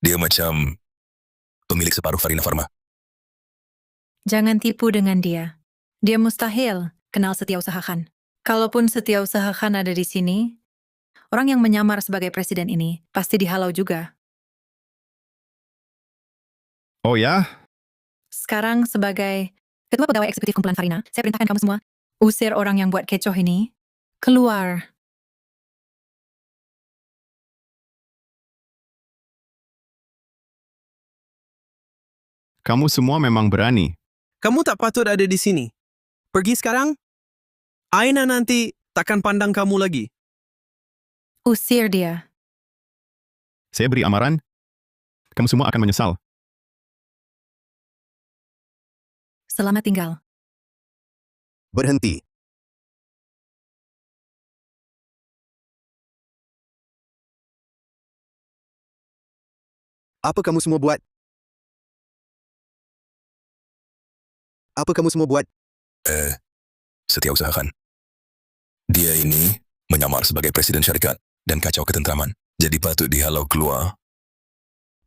Dia macam pemilik separuh Farina Pharma. Jangan tipu dengan dia. Dia mustahil kenal Setiausaha Khan. Kalaupun Setiausaha Khan ada di sini, orang yang menyamar sebagai presiden ini pasti dihalau juga. Oh ya? Sekarang sebagai Ketua Pegawai Eksekutif Kumpulan Farina, saya perintahkan kamu semua usir orang yang buat kecoh ini keluar. Kamu semua memang berani. Kamu tak patut ada di sini. Pergi sekarang. Aina nanti takkan pandang kamu lagi. Usir dia. Saya beri amaran. Kamu semua akan menyesal. Selamat tinggal. Berhenti. Apa kamu semua buat? Apa kamu semua buat? Setiausaha Khan. Dia ini menyamar sebagai presiden syarikat dan kacau ketentraman. Jadi patut dihalau keluar.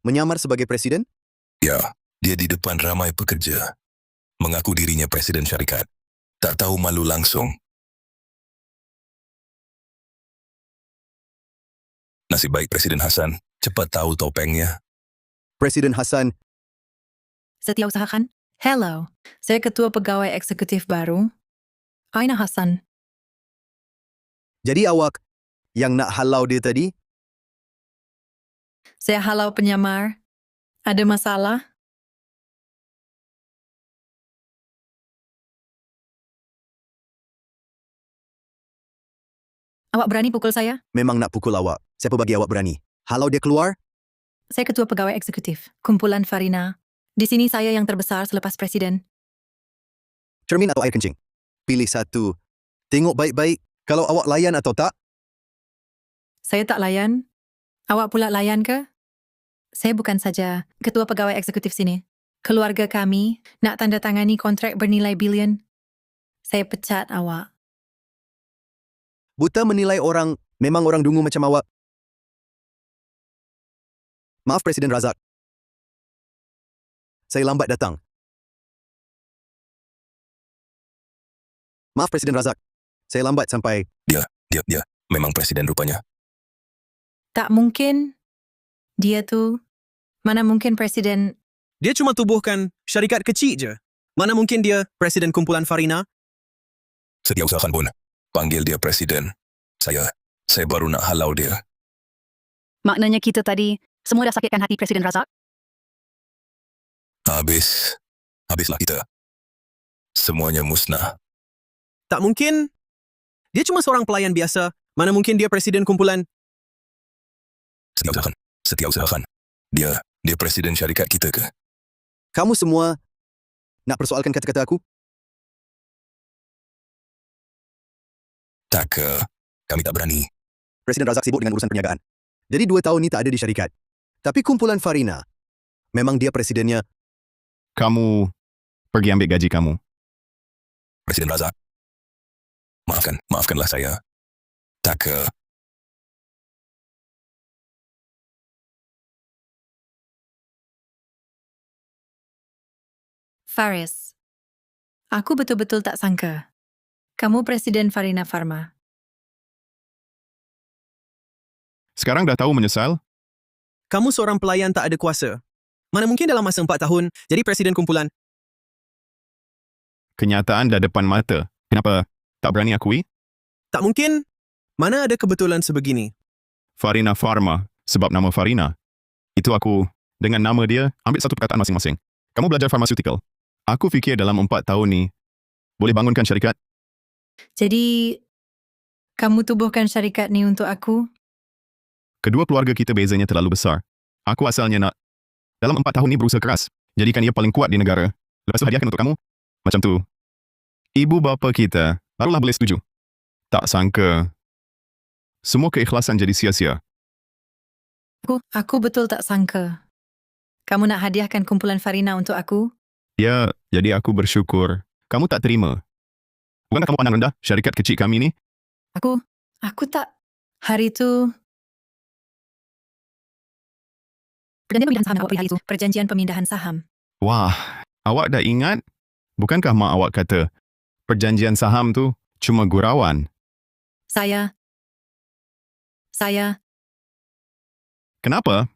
Menyamar sebagai presiden? Ya, dia di depan ramai pekerja. Mengaku dirinya presiden syarikat. Tak tahu malu langsung. Nasib baik Presiden Hassan cepat tahu topengnya. Presiden Hassan, Setiausaha Khan? Hello. Saya Ketua Pegawai Eksekutif baru, Aina Hassan. jadi awak yang nak halau dia tadi? Saya halau penyamar. Ada masalah? Awak berani pukul saya? Memang nak pukul awak. Siapa bagi awak berani? Halau dia keluar? Saya Ketua Pegawai Eksekutif, Kumpulan Farina. Di sini saya yang terbesar selepas presiden. Cermin atau air kencing? Pilih satu. Tengok baik-baik kalau awak layan atau tak. Saya tak layan. Awak pula layan ke? Saya bukan saja Ketua Pegawai Eksekutif sini. Keluarga kami nak tanda tangani kontrak bernilai bilion. Saya pecat awak. Buta menilai orang, memang orang dungu macam awak. Maaf Presiden Razak. Saya lambat datang. Maaf Presiden Razak. Saya lambat sampai. Dia memang presiden rupanya. Tak mungkin. Dia tu, mana mungkin presiden. Dia cuma tubuhkan syarikat kecil je. Mana mungkin dia presiden kumpulan Farina? Setiausaha Khan pun panggil dia presiden. Saya baru nak halau dia. Maknanya kita tadi semua dah sakitkan hati Presiden Razak? Habislah kita. Semuanya musnah. Tak mungkin. Dia cuma seorang pelayan biasa. Mana mungkin dia presiden kumpulan? Setiausaha Khan. Dia presiden syarikat kita ke? Kamu semua nak persoalkan kata-kata aku? Tak ke. Kami tak berani. Presiden Razak sibuk dengan urusan perniagaan. Jadi 2 tahun ni tak ada di syarikat. Tapi kumpulan Farina, memang dia presidennya. Kamu pergi ambil gaji kamu. Presiden Razak. Maafkanlah saya. Tak ke. Faris, aku betul-betul tak sangka. Kamu Presiden Farina Pharma. Sekarang dah tahu menyesal? Kamu seorang pelayan tak ada kuasa. Mana mungkin dalam masa 4 tahun jadi presiden kumpulan? Kenyataan dah depan mata. Kenapa tak berani akui? Tak mungkin. Mana ada kebetulan sebegini? Farina Pharma, sebab nama Farina. Itu aku, dengan nama dia, ambil satu perkataan masing-masing. Kamu belajar pharmaceutical. Aku fikir dalam 4 tahun ni, boleh bangunkan syarikat. Jadi, kamu tubuhkan syarikat ni untuk aku? Kedua keluarga kita bezanya terlalu besar. Aku asalnya nak dalam 4 tahun ni berusaha keras. Jadikan ia paling kuat di negara. Lepas tu hadiahkan untuk kamu. Macam tu. Ibu bapa kita barulah boleh setuju. Tak sangka. Semua keikhlasan jadi sia-sia. Aku betul tak sangka. Kamu nak hadiahkan kumpulan Farina untuk aku? Ya, jadi aku bersyukur. Kamu tak terima. Bukankah kamu pandang rendah syarikat kecil kami ni? Aku tak. Hari itu... Perjanjian pemindahan saham yang awak beri hari itu. Perjanjian pemindahan saham. Wah, awak dah ingat? Bukankah mak awak kata, perjanjian saham tu cuma gurauan? Saya... Kenapa?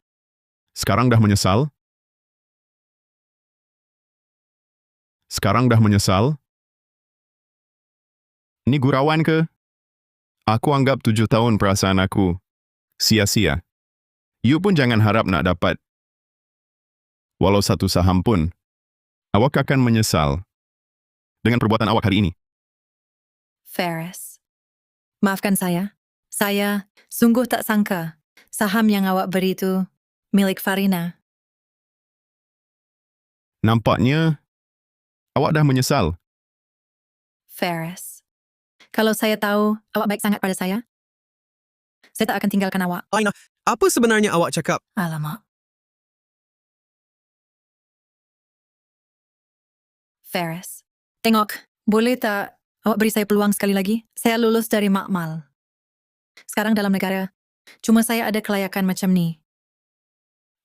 Sekarang dah menyesal? Ini gurauan ke? Aku anggap 7 tahun perasaan aku sia-sia. You pun jangan harap nak dapat. Walau satu saham pun, awak akan menyesal dengan perbuatan awak hari ini. Ferris. Maafkan saya. Saya sungguh tak sangka saham yang awak beri itu milik Farina. Nampaknya, awak dah menyesal. Ferris. Kalau saya tahu awak baik sangat pada saya tak akan tinggalkan awak. Aina, apa sebenarnya awak cakap? Alamak. Ferris. Tengok, boleh tak awak beri saya peluang sekali lagi? Saya lulus dari makmal. Sekarang dalam negara, cuma saya ada kelayakan macam ni.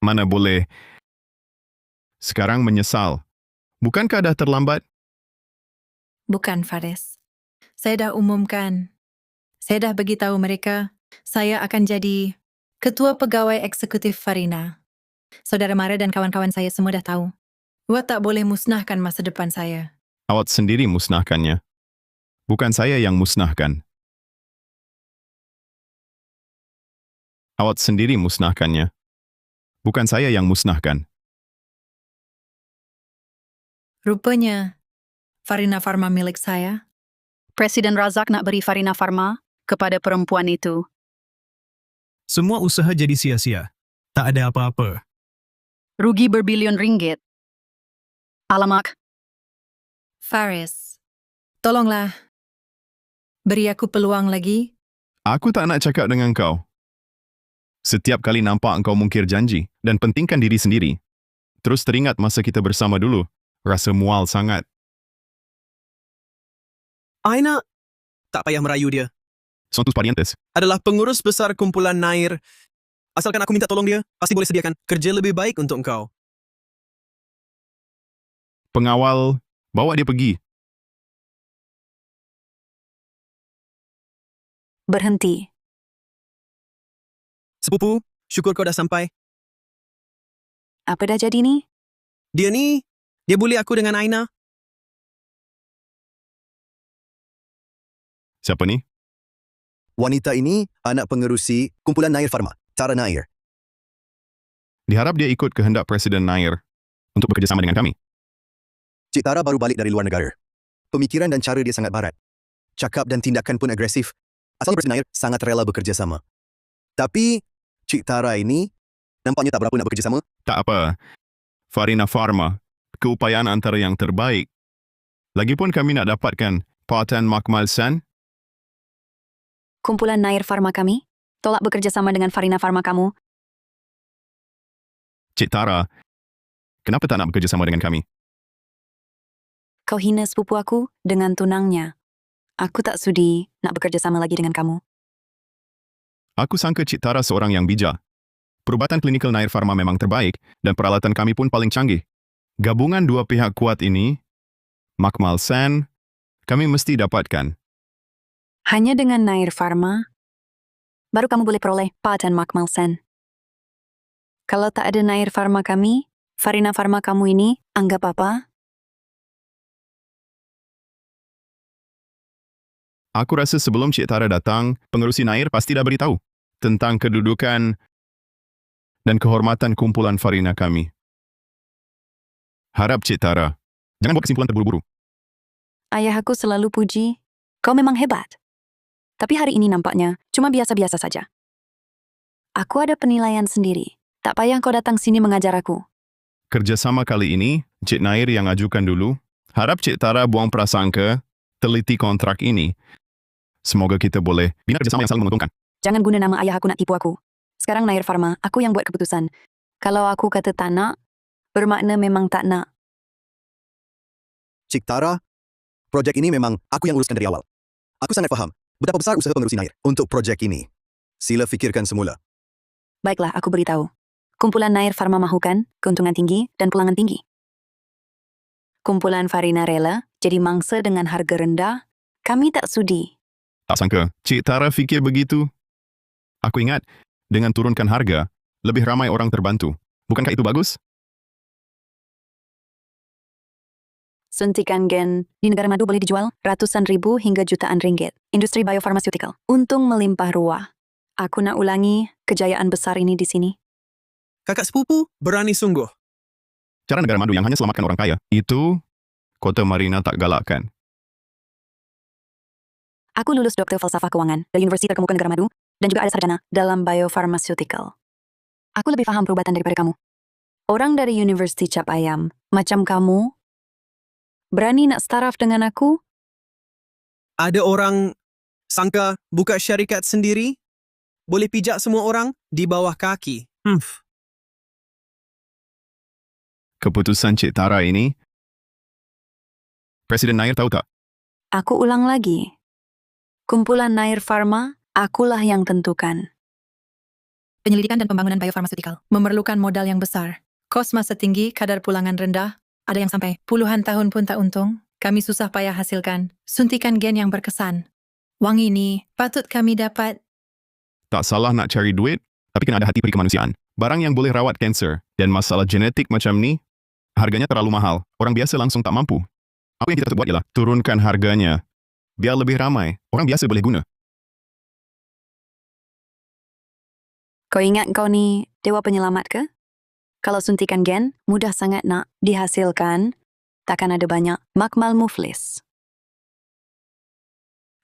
Mana boleh. Sekarang menyesal. Bukankah dah terlambat? Bukan, Faris. Saya dah umumkan. Saya dah beritahu mereka, saya akan jadi ketua pegawai eksekutif Farina. Saudara Mara dan kawan-kawan saya semua dah tahu. Awak tak boleh musnahkan masa depan saya. Awak sendiri musnahkannya. Bukan saya yang musnahkan. Awak sendiri musnahkannya. Bukan saya yang musnahkan. Rupanya, Farina Farma milik saya. Presiden Razak nak beri Farina Farma kepada perempuan itu. Semua usaha jadi sia-sia. Tak ada apa-apa. Rugi berbilion ringgit. Alamak. Faris, tolonglah. Beri aku peluang lagi. Aku tak nak cakap dengan kau. Setiap kali nampak engkau mungkir janji dan pentingkan diri sendiri. Terus teringat masa kita bersama dulu. Rasa mual sangat. Aina, tak payah merayu dia. Son tus parientes. Adalah pengurus besar kumpulan Nair. Asalkan aku minta tolong dia, pasti boleh sediakan kerja lebih baik untuk engkau. Pengawal, bawa dia pergi. Berhenti. Sepupu, syukur kau dah sampai. Apa dah jadi ni? Dia bully aku dengan Aina. Siapa ni? Wanita ini anak pengerusi kumpulan Nair Farma, Tara Nair. Diharap dia ikut kehendak Presiden Nair untuk bekerjasama dengan kami. Cik Tara baru balik dari luar negara. Pemikiran dan cara dia sangat barat. Cakap dan tindakan pun agresif. Asal Presiden Nair sangat rela bekerjasama. Tapi, Cik Tara ini nampaknya tak berapa nak bekerjasama. Tak apa. Farina Farma, keupayaan antara yang terbaik. Lagipun kami nak dapatkan Patan Makmal San. Kumpulan Nair Farma kami tolak bekerja sama dengan Farina Farma kamu. Cik Tara, kenapa tak nak bekerja sama dengan kami? Kau hina sepupu aku dengan tunangnya. Aku tak sudi nak bekerja sama lagi dengan kamu. Aku sangka Cik Tara seorang yang bijak. Perubatan klinikal Nair Farma memang terbaik dan peralatan kami pun paling canggih. Gabungan dua pihak kuat ini, Makmal San, kami mesti dapatkan. Hanya dengan Nair Farma, baru kamu boleh peroleh Patan Makmal San. Kalau tak ada Nair Farma kami, Farina Farma kamu ini anggap apa? Aku rasa sebelum Cik Tara datang, pengerusi Nair pasti dah beritahu tentang kedudukan dan kehormatan kumpulan Farina kami. Harap Cik Tara, jangan buat kesimpulan terburu-buru. Ayah aku selalu puji Kau memang hebat. Tapi hari ini nampaknya cuma biasa-biasa saja. Aku ada penilaian sendiri. Tak payah kau datang sini mengajar aku. Kerjasama kali ini, Cik Nair yang ajukan dulu. Harap Cik Tara buang prasangka, teliti kontrak ini. Semoga kita boleh bina kerjasama yang saling menguntungkan. Jangan guna nama ayah aku nak tipu aku. Sekarang Nair Pharma, aku yang buat keputusan. Kalau aku kata tak nak, bermakna memang tak nak. Cik Tara, projek ini memang aku yang uruskan dari awal. Aku sangat faham betapa besar usaha pengerusi Nair untuk projek ini. Sila fikirkan semula. Baiklah, aku beritahu. Kumpulan Nair Pharma mahukan keuntungan tinggi dan pulangan tinggi. Kumpulan Farina rela jadi mangsa dengan harga rendah. Kami tak sudi. Tak sangka, Cik Tara fikir begitu. Aku ingat, dengan turunkan harga, lebih ramai orang terbantu. Bukankah itu bagus? Suntikan gen di negara madu boleh dijual ratusan ribu hingga jutaan ringgit. Industri biofarmaceutical. Untung melimpah ruah. Aku nak ulangi kejayaan besar ini di sini. Kakak sepupu berani sungguh. Cara negara madu yang hanya selamatkan orang kaya, itu Kota Marina tak galakkan. Aku lulus Doktor Falsafah Kewangan dari Universiti Terkemuka Negara Madu dan juga ada sarjana dalam biofarmaceutical. Aku lebih faham perubatan daripada kamu. Orang dari Universiti Cap Ayam, macam kamu, berani nak staraf dengan aku? Ada orang sangka buka syarikat sendiri? Boleh pijak semua orang di bawah kaki. Keputusan Cik Tara ini, Presiden Nair tahu tak? Aku ulang lagi. Kumpulan Nair Pharma, akulah yang tentukan. Penyelidikan dan pembangunan biofarmaceutical memerlukan modal yang besar. Kos masa tinggi, kadar pulangan rendah, ada yang sampai puluhan tahun pun tak untung. Kami susah payah hasilkan suntikan gen yang berkesan. Wang ini patut kami dapat. Tak salah nak cari duit, tapi kena ada hati peri kemanusiaan. Barang yang boleh rawat kanser dan masalah genetik macam ni, harganya terlalu mahal. Orang biasa langsung tak mampu. Apa yang kita buat ialah turunkan harganya. Biar lebih ramai, orang biasa boleh guna. Kau ingat kau ni dewa penyelamat ke? Kalau suntikan gen, mudah sangat nak dihasilkan. Takkan ada banyak makmal muflis.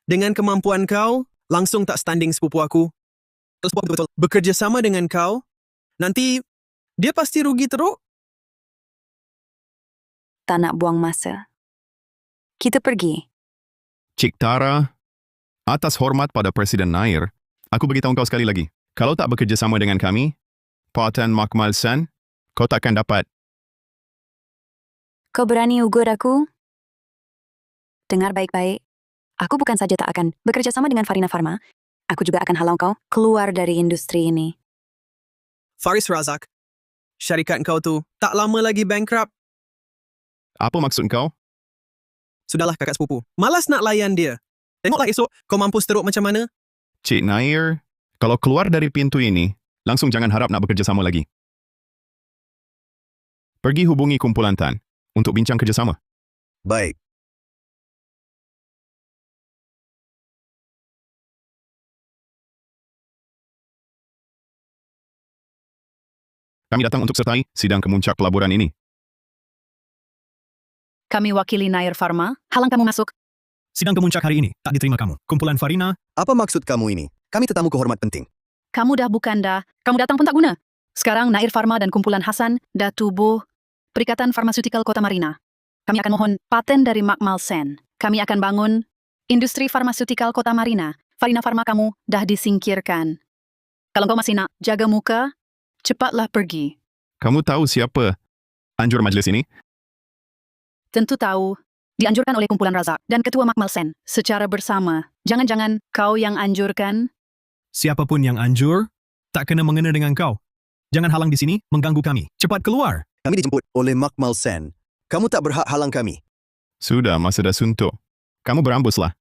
Dengan kemampuan kau, langsung tak standing sepupu aku. Kalau sepupu betul-betul bekerja sama dengan kau, nanti dia pasti rugi teruk. Tak nak buang masa. Kita pergi. Cik Tara, atas hormat pada Presiden Nair, aku beritahu kau sekali lagi. Kalau tak bekerja sama dengan kami, Patan Makmal San, kau takkan dapat. Kau berani ugur aku? Dengar baik-baik. Aku bukan saja tak akan bekerja sama dengan Farina Pharma, aku juga akan halau kau keluar dari industri ini. Faris Razak, syarikat kau tu tak lama lagi bankrupt. Apa maksud kau? Sudahlah kakak sepupu, malas nak layan dia. Tengoklah esok kau mampu teruk macam mana. Cik Nair, kalau keluar dari pintu ini, langsung jangan harap nak bekerja sama lagi. Pergi hubungi kumpulan Tan untuk bincang kerjasama. Baik. Kami datang untuk sertai sidang kemuncak pelaburan ini. Kami wakili Nair Pharma. Halang kamu masuk. Sidang kemuncak hari ini tak diterima kamu. Kumpulan Farina, Apa maksud kamu ini? Kami tetamu kehormat penting. Kamu dah bukan dah. Kamu datang pun tak guna. Sekarang Nair Pharma dan kumpulan Hasan dah tubuh Perikatan Farmaseutikal Kota Marina. Kami akan mohon paten dari Makmal Sen. Kami akan bangun industri farmaseutikal Kota Marina. Farina Pharma kamu dah disingkirkan. Kalau kau masih nak jaga muka, cepatlah pergi. Kamu tahu siapa anjur majlis ini? Tentu tahu. Dianjurkan oleh kumpulan Razak dan Ketua Makmal Sen secara bersama. Jangan-jangan kau yang anjurkan? siapapun yang anjur, tak kena mengena dengan kau. Jangan halang di sini, mengganggu kami. Cepat keluar. Kami dijemput oleh Makmal Sen. Kamu tak berhak halang kami. Sudah, masa dah suntuk. Kamu berambuslah.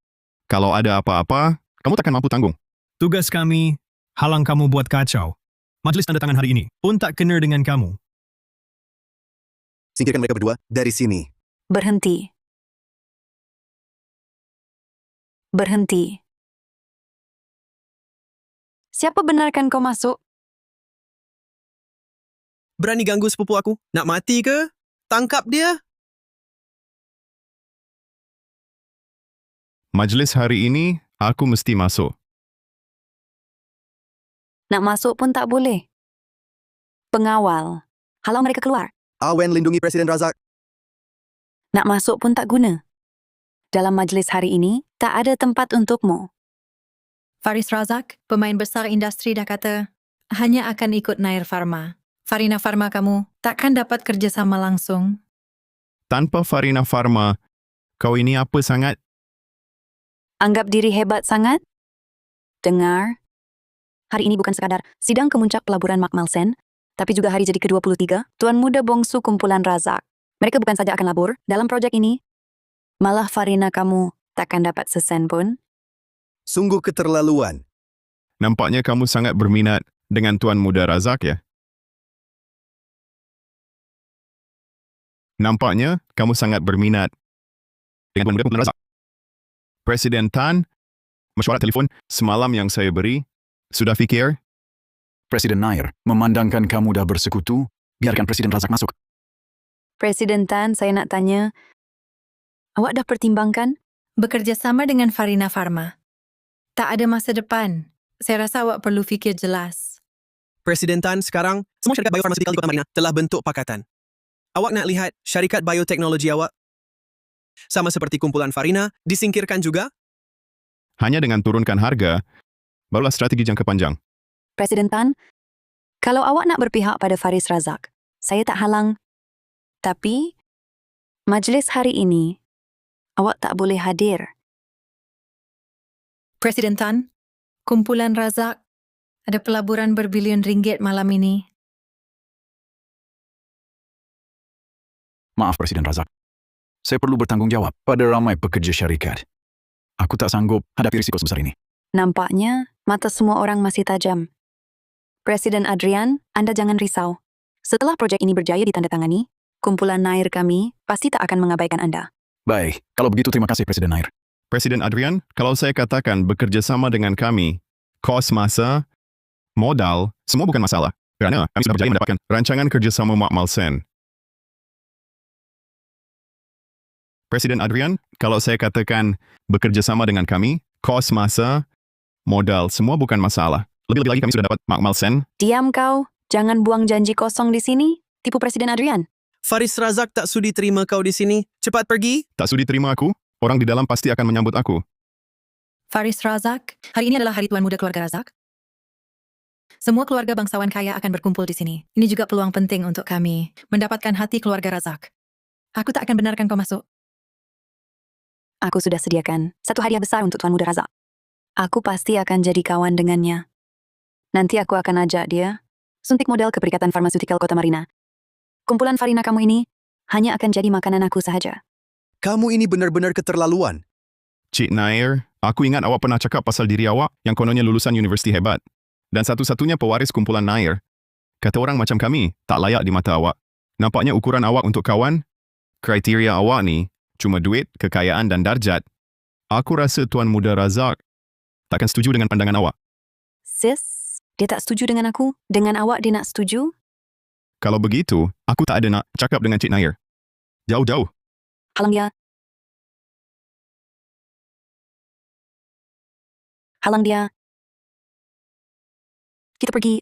Kalau ada apa-apa, kamu takkan mampu tanggung. Tugas kami, halang kamu buat kacau. Majlis tanda tangan hari ini pun tak kena dengan kamu. Singkirkan mereka berdua dari sini. Berhenti. Berhenti. Siapa benarkan kau masuk? Berani ganggu sepupu aku? Nak mati ke? Tangkap dia. Majlis hari ini, aku mesti masuk. Nak masuk pun tak boleh. Pengawal. Halau mereka keluar. Awen lindungi Presiden Razak. Nak masuk pun tak guna. Dalam majlis hari ini, tak ada tempat untukmu. Faris Razak, pemain besar industri dah kata, hanya akan ikut Nair Pharma. Farina Pharma kamu takkan dapat kerjasama langsung. Tanpa Farina Pharma, kau ini apa sangat? Anggap diri hebat sangat? Dengar, hari ini bukan sekadar sidang kemuncak pelaburan Makmal Sen, tapi juga hari jadi ke-23, Tuan Muda Bongsu Kumpulan Razak. Mereka bukan saja akan labur dalam projek ini, malah Farina kamu takkan dapat sesen pun. Sungguh keterlaluan. Nampaknya kamu sangat berminat dengan Tuan Muda Razak, ya? Nampaknya kamu sangat berminat dengan Tuan Muda Kumpulan Razak. Presiden Tan, mesyuarat telefon semalam yang saya beri, sudah fikir? Presiden Nair, memandangkan kamu dah bersekutu, biarkan Presiden Razak masuk. Presiden Tan, saya nak tanya, awak dah pertimbangkan? Bekerjasama dengan Farina Pharma. Tak ada masa depan. Saya rasa awak perlu fikir jelas. Presiden Tan, sekarang semua syarikat biofarmaceutical di Kota Marina telah bentuk pakatan. Awak nak lihat syarikat bioteknologi awak? Sama seperti kumpulan Farina, disingkirkan juga? Hanya dengan turunkan harga, barulah strategi jangka panjang. Presiden Tan, kalau awak nak berpihak pada Faris Razak, saya tak halang. Tapi, majlis hari ini, awak tak boleh hadir. Presiden Tan, kumpulan Razak ada pelaburan berbilion ringgit malam ini. Maaf Presiden Razak. Saya perlu bertanggungjawab pada ramai pekerja syarikat. Aku tak sanggup hadapi risiko sebesar ini. Nampaknya, mata semua orang masih tajam. Presiden Adrian, Anda jangan risau. Setelah projek ini berjaya ditandatangani, kumpulan Nair kami pasti tak akan mengabaikan Anda. Baik, kalau begitu terima kasih Presiden Nair. Presiden Adrian, kalau saya katakan bekerjasama dengan kami, kos masa, modal, semua bukan masalah. Kerana kami sudah berjaya mendapatkan rancangan kerjasama Makmal Sen. Presiden Adrian, kalau saya katakan bekerjasama dengan kami, kos masa, modal, semua bukan masalah. Lebih-lebih lagi kami sudah dapat Makmal Sen. Diam kau, jangan buang janji kosong di sini. Tipu Presiden Adrian. Faris Razak tak sudi terima kau di sini. Cepat pergi. Tak sudi terima aku, orang di dalam pasti akan menyambut aku. Faris Razak, hari ini adalah hari Tuan Muda Keluarga Razak. Semua keluarga bangsawan kaya akan berkumpul di sini. Ini juga peluang penting untuk kami mendapatkan hati keluarga Razak. Aku tak akan benarkan kau masuk. Aku sudah sediakan satu hadiah besar untuk Tuan Muda Razak. Aku pasti akan jadi kawan dengannya. Nanti aku akan ajak dia suntik modal ke Perikatan Farmaseutikal Kota Marina. Kumpulan Farina kamu ini hanya akan jadi makanan aku sahaja. Kamu ini benar-benar keterlaluan. Cik Nair, aku ingat awak pernah cakap pasal diri awak yang kononnya lulusan universiti hebat. Dan satu-satunya pewaris kumpulan Nair. Kata orang macam kami, tak layak di mata awak. Nampaknya ukuran awak untuk kawan, kriteria awak ni, cuma duit, kekayaan dan darjat. Aku rasa Tuan Muda Razak takkan setuju dengan pandangan awak. Sis, dia tak setuju dengan aku. Dengan awak dia nak setuju? Kalau begitu, aku tak ada nak cakap dengan Cik Nair. Jauh-jauh. Halang dia. Halang dia. Kita pergi.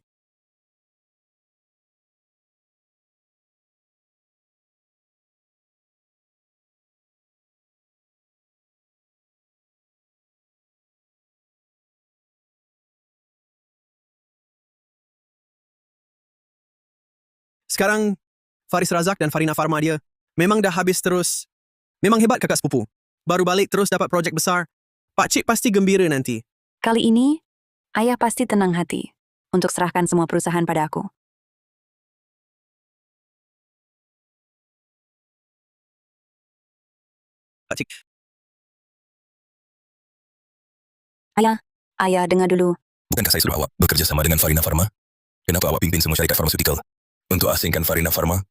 Sekarang, Faris Razak dan Farina Pharma dia memang dah habis terus. Memang hebat kakak sepupu. Baru balik terus dapat projek besar. Pak Cik pasti gembira nanti. Kali ini, ayah pasti tenang hati untuk serahkan semua perusahaan pada aku. Pak Cik, Ayah, dengar dulu. Bukankah saya suruh awak bekerja sama dengan Farina Pharma? Kenapa awak pimpin semua syarikat farmaseutikal untuk asingkan Farina Pharma?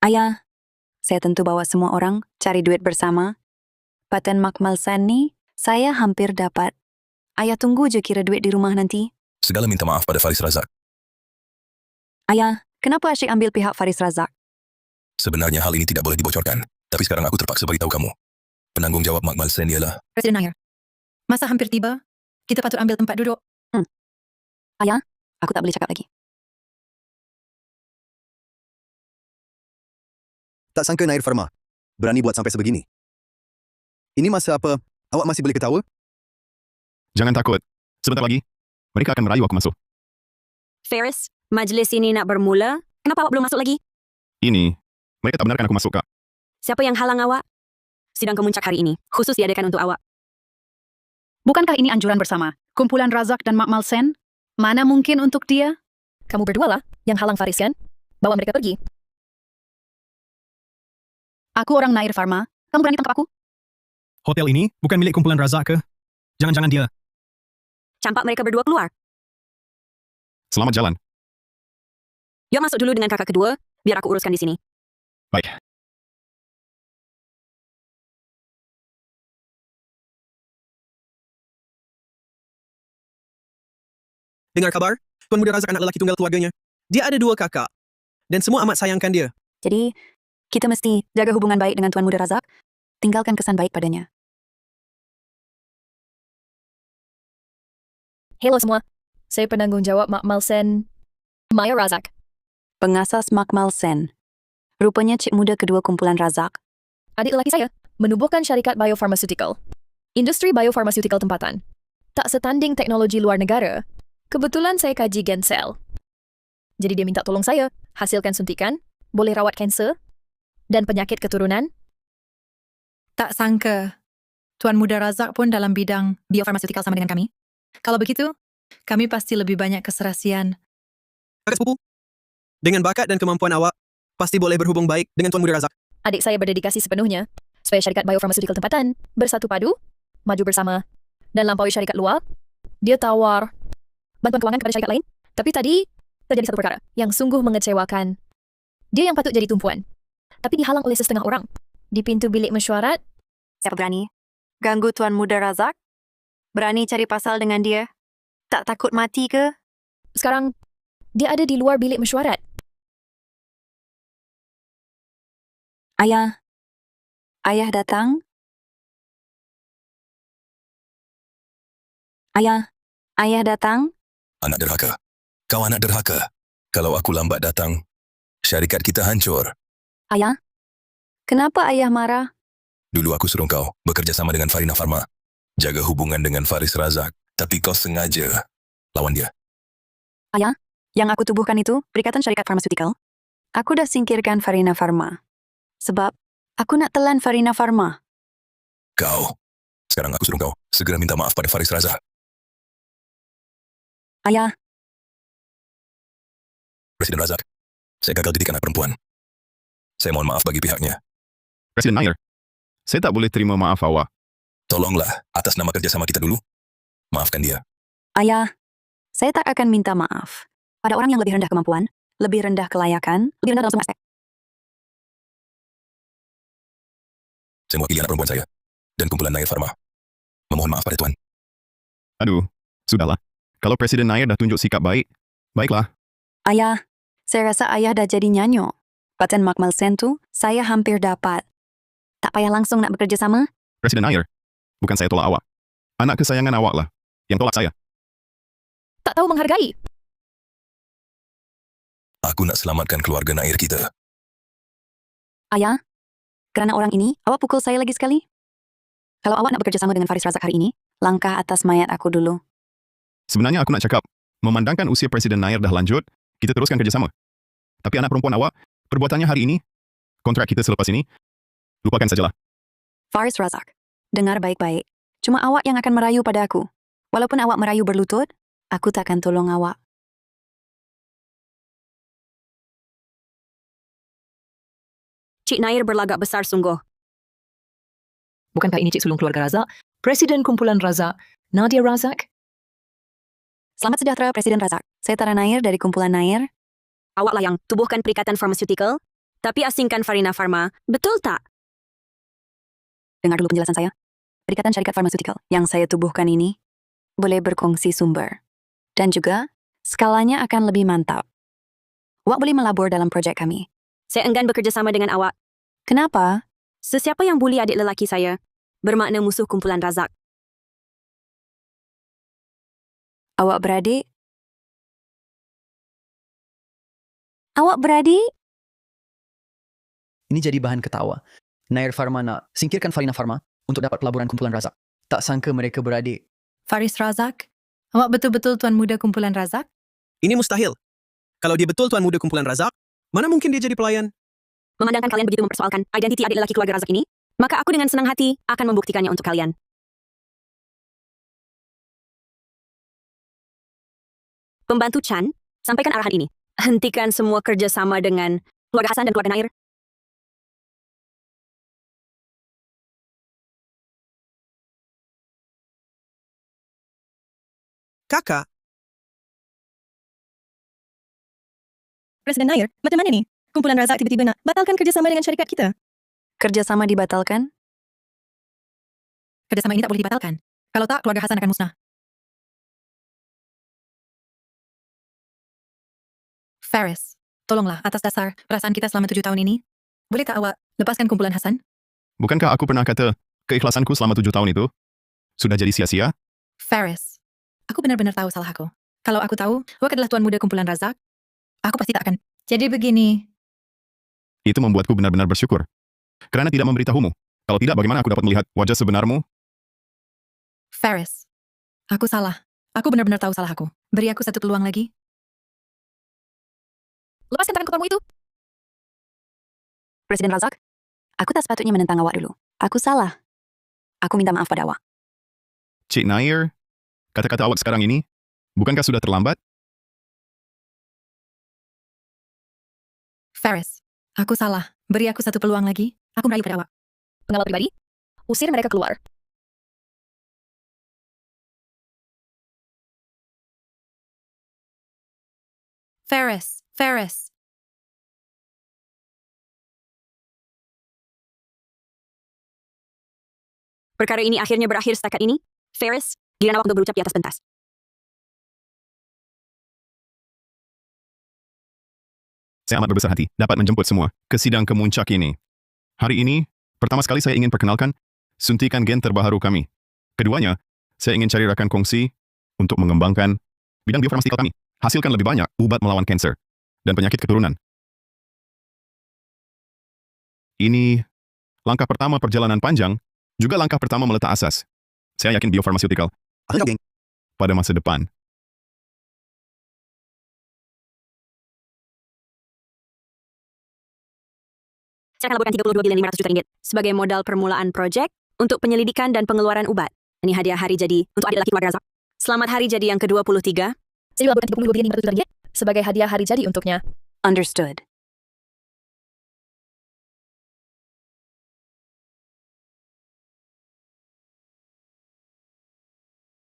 Ayah, saya tentu bawa semua orang cari duit bersama. Paten Makmal Sen ni, saya hampir dapat. Ayah tunggu je kira duit di rumah nanti. Segala minta maaf pada Faris Razak. Ayah, kenapa asyik ambil pihak Faris Razak? Sebenarnya hal ini tidak boleh dibocorkan, tapi sekarang aku terpaksa beritahu kamu. Penanggungjawab Makmal Sen ialah Presiden Nair. Masa hampir tiba, kita patut ambil tempat duduk. Ayah, aku tak boleh cakap lagi. Tak sangka Nair Farma berani buat sampai sebegini. Ini masa apa awak masih boleh ketawa? Jangan takut. Sebentar lagi, mereka akan merayu aku masuk. Faris, majlis ini nak bermula. Kenapa awak belum masuk lagi? Ini, mereka tak benarkan aku masuk, Kak. Siapa yang halang awak? Sidang kemuncak hari ini, khusus diadakan untuk awak. Bukankah ini anjuran bersama? Kumpulan Razak dan Makmal Sen? Mana mungkin untuk dia? Kamu berdua lah yang halang Faris kan? Bawa mereka pergi. Aku orang Nair Farma. Kamu berani tangkap aku? Hotel ini bukan milik kumpulan Razak ke? Jangan-jangan dia. Campak mereka berdua keluar. Selamat jalan. Yuk masuk dulu dengan kakak kedua, biar aku uruskan di sini. Baik. Dengar kabar? Tuan Muda Razak anak lelaki tunggal keluarganya. Dia ada 2 kakak. Dan semua amat sayangkan dia. Jadi, kita mesti jaga hubungan baik dengan Tuan Muda Razak. Tinggalkan kesan baik padanya. Hello semua. Saya penanggungjawab Makmal Sen, Maya Razak. Pengasas Makmal Sen. Rupanya cik muda kedua kumpulan Razak. Adik lelaki saya menubuhkan syarikat biopharmaceutical. Industri biopharmaceutical tempatan. Tak setanding teknologi luar negara. Kebetulan saya kaji gen sel. Jadi dia minta tolong saya hasilkan suntikan, boleh rawat kanser dan penyakit keturunan. Tak sangka, Tuan Muda Razak pun dalam bidang biofarmaceutical sama dengan kami. Kalau begitu, kami pasti lebih banyak keserasian. Kakak sepupu, dengan bakat dan kemampuan awak, pasti boleh berhubung baik dengan Tuan Muda Razak. Adik saya berdedikasi sepenuhnya supaya syarikat biopharmaceutical tempatan bersatu padu, maju bersama dan lampaui syarikat luar. Dia tawar bantuan kewangan kepada syarikat lain, tapi tadi terjadi satu perkara yang sungguh mengecewakan. Dia yang patut jadi tumpuan, tapi dihalang oleh setengah orang. Di pintu bilik mesyuarat, Siapa berani? Ganggu Tuan Muda Razak? Berani cari pasal dengan dia? Tak takut mati ke? sekarang dia ada di luar bilik mesyuarat. Ayah. Ayah datang? Ayah. Ayah datang? anak derhaka. Kau anak derhaka. Kalau aku lambat datang, syarikat kita hancur. Ayah? Kenapa ayah marah? Dulu aku suruh kau bekerja sama dengan Farina Farma. Jaga hubungan dengan Faris Razak. Tapi kau sengaja lawan dia. Ayah, yang aku tubuhkan itu Perikatan Syarikat Farmaceutical. Aku dah singkirkan Farina Farma. Sebab aku nak telan Farina Farma. Kau. Sekarang aku suruh kau segera minta maaf pada Faris Razak. Ayah, Presiden Razak, saya gagal didik anak perempuan. Saya mohon maaf bagi pihaknya. Presiden Nair, saya tak boleh terima maaf awak. Tolonglah, atas nama kerjasama kita dulu, maafkan dia. ayah, saya tak akan minta maaf pada orang yang lebih rendah kemampuan, lebih rendah kelayakan, lebih rendah dalam semua aspek. Saya mewakili anak perempuan saya dan kumpulan Nair Farma. Memohon maaf pada Tuan. Aduh, sudahlah. Kalau Presiden Nair dah tunjuk sikap baik, baiklah. Ayah, saya rasa ayah dah jadi nyanyo. Paten Makmal Sen tu, saya hampir dapat. Tak payah langsung nak bekerja sama? Presiden Nair, bukan saya tolak awak. Anak kesayangan awak lah yang tolak saya. Tak tahu menghargai. Aku nak selamatkan keluarga Nair kita. Ayah, kerana orang ini, awak pukul saya lagi sekali? Kalau awak nak bekerja sama dengan Faris Razak hari ini, langkah atas mayat aku dulu. Sebenarnya aku nak cakap, memandangkan usia Presiden Nair dah lanjut, kita teruskan kerjasama. Tapi anak perempuan awak, perbuatannya hari ini, kontrak kita selepas ini, lupakan sajalah. Faris Razak, dengar baik-baik. Cuma awak yang akan merayu pada aku. Walaupun awak merayu berlutut, aku takkan tolong awak. Cik Nair berlagak besar sungguh. Bukankah ini Cik Sulung Keluarga Razak? Presiden Kumpulan Razak, Nadia Razak? Selamat sejahtera Presiden Razak. Saya Tara Nair dari Kumpulan Nair. Awaklah yang tubuhkan Perikatan Farmaceutical, tapi asingkan Farina Farma. Betul tak? Dengar dulu penjelasan saya. Perikatan Syarikat Farmaceutical yang saya tubuhkan ini boleh berkongsi sumber. Dan juga, skalanya akan lebih mantap. Awak boleh melabur dalam projek kami. Saya enggan bekerja sama dengan awak. Kenapa? Sesiapa yang buli adik lelaki saya, bermakna musuh kumpulan Razak. Awak beradik? Awak beradik? Ini jadi bahan ketawa. Nair Pharma nak singkirkan Farina Pharma untuk dapat pelaburan kumpulan Razak. Tak sangka mereka beradik. Faris Razak, awak betul-betul tuan muda kumpulan Razak? Ini mustahil. Kalau dia betul tuan muda kumpulan Razak, mana mungkin dia jadi pelayan? Memandangkan kalian begitu mempersoalkan identiti adik lelaki keluarga Razak ini, maka aku dengan senang hati akan membuktikannya untuk kalian. Pembantu Chan, sampaikan arahan ini. Hentikan semua kerjasama dengan keluarga Hasan dan keluarga Nair. Kakak, Presiden Nair, macam mana ni? Kumpulan Razak tiba-tiba nak batalkan kerjasama dengan syarikat kita. Kerjasama dibatalkan? Kerjasama ini tak boleh dibatalkan. Kalau tak, keluarga Hasan akan musnah. Faris, tolonglah atas dasar perasaan kita selama 7 tahun ini. Boleh tak awak lepaskan kumpulan Hasan? Bukankah aku pernah kata keikhlasanku selama 7 tahun itu sudah jadi sia-sia? Faris, aku benar-benar tahu salah aku. Kalau aku tahu, awak adalah tuan muda kumpulan Razak, aku pasti tak akan. Jadi begini, Itu membuatku benar-benar bersyukur. Kerana tidak memberitahumu. Kalau tidak, bagaimana aku dapat melihat wajah sebenarmu? Faris, aku salah. Aku benar-benar tahu salah aku. Beri aku satu peluang lagi. Lepaskan tangan kotormu itu. Presiden Razak, aku tak sepatutnya menentang awak dulu. Aku salah. Aku minta maaf pada awak. Cik Nair, kata-kata awak sekarang ini, bukankah sudah terlambat? Faris, aku salah. Beri aku satu peluang lagi. Aku merayu pada awak. Pengawal pribadi, usir mereka keluar. Faris, Faris. Perkara ini akhirnya berakhir setakat ini. Faris, giliran awak untuk berucap di atas pentas. Saya amat berbesar hati dapat menjemput semua ke sidang kemuncak ini. Hari ini, pertama sekali saya ingin perkenalkan suntikan gen terbaru kami. Keduanya, saya ingin cari rakan kongsi untuk mengembangkan bidang biofarmasikal kami. Hasilkan lebih banyak ubat melawan kanser dan penyakit keturunan. Ini langkah pertama perjalanan panjang, juga langkah pertama meletak asas. Saya yakin biofarmasikal pada masa depan. Saya akan laburkan 32 bilion 500 juta ringgit sebagai modal permulaan projek untuk penyelidikan dan pengeluaran ubat. Ini hadiah hari jadi untuk adik lelaki keluarga Razak. Selamat hari jadi yang ke-23. Saya laburkan 32 bilion 500 juta ringgit sebagai hadiah hari jadi untuknya. Understood.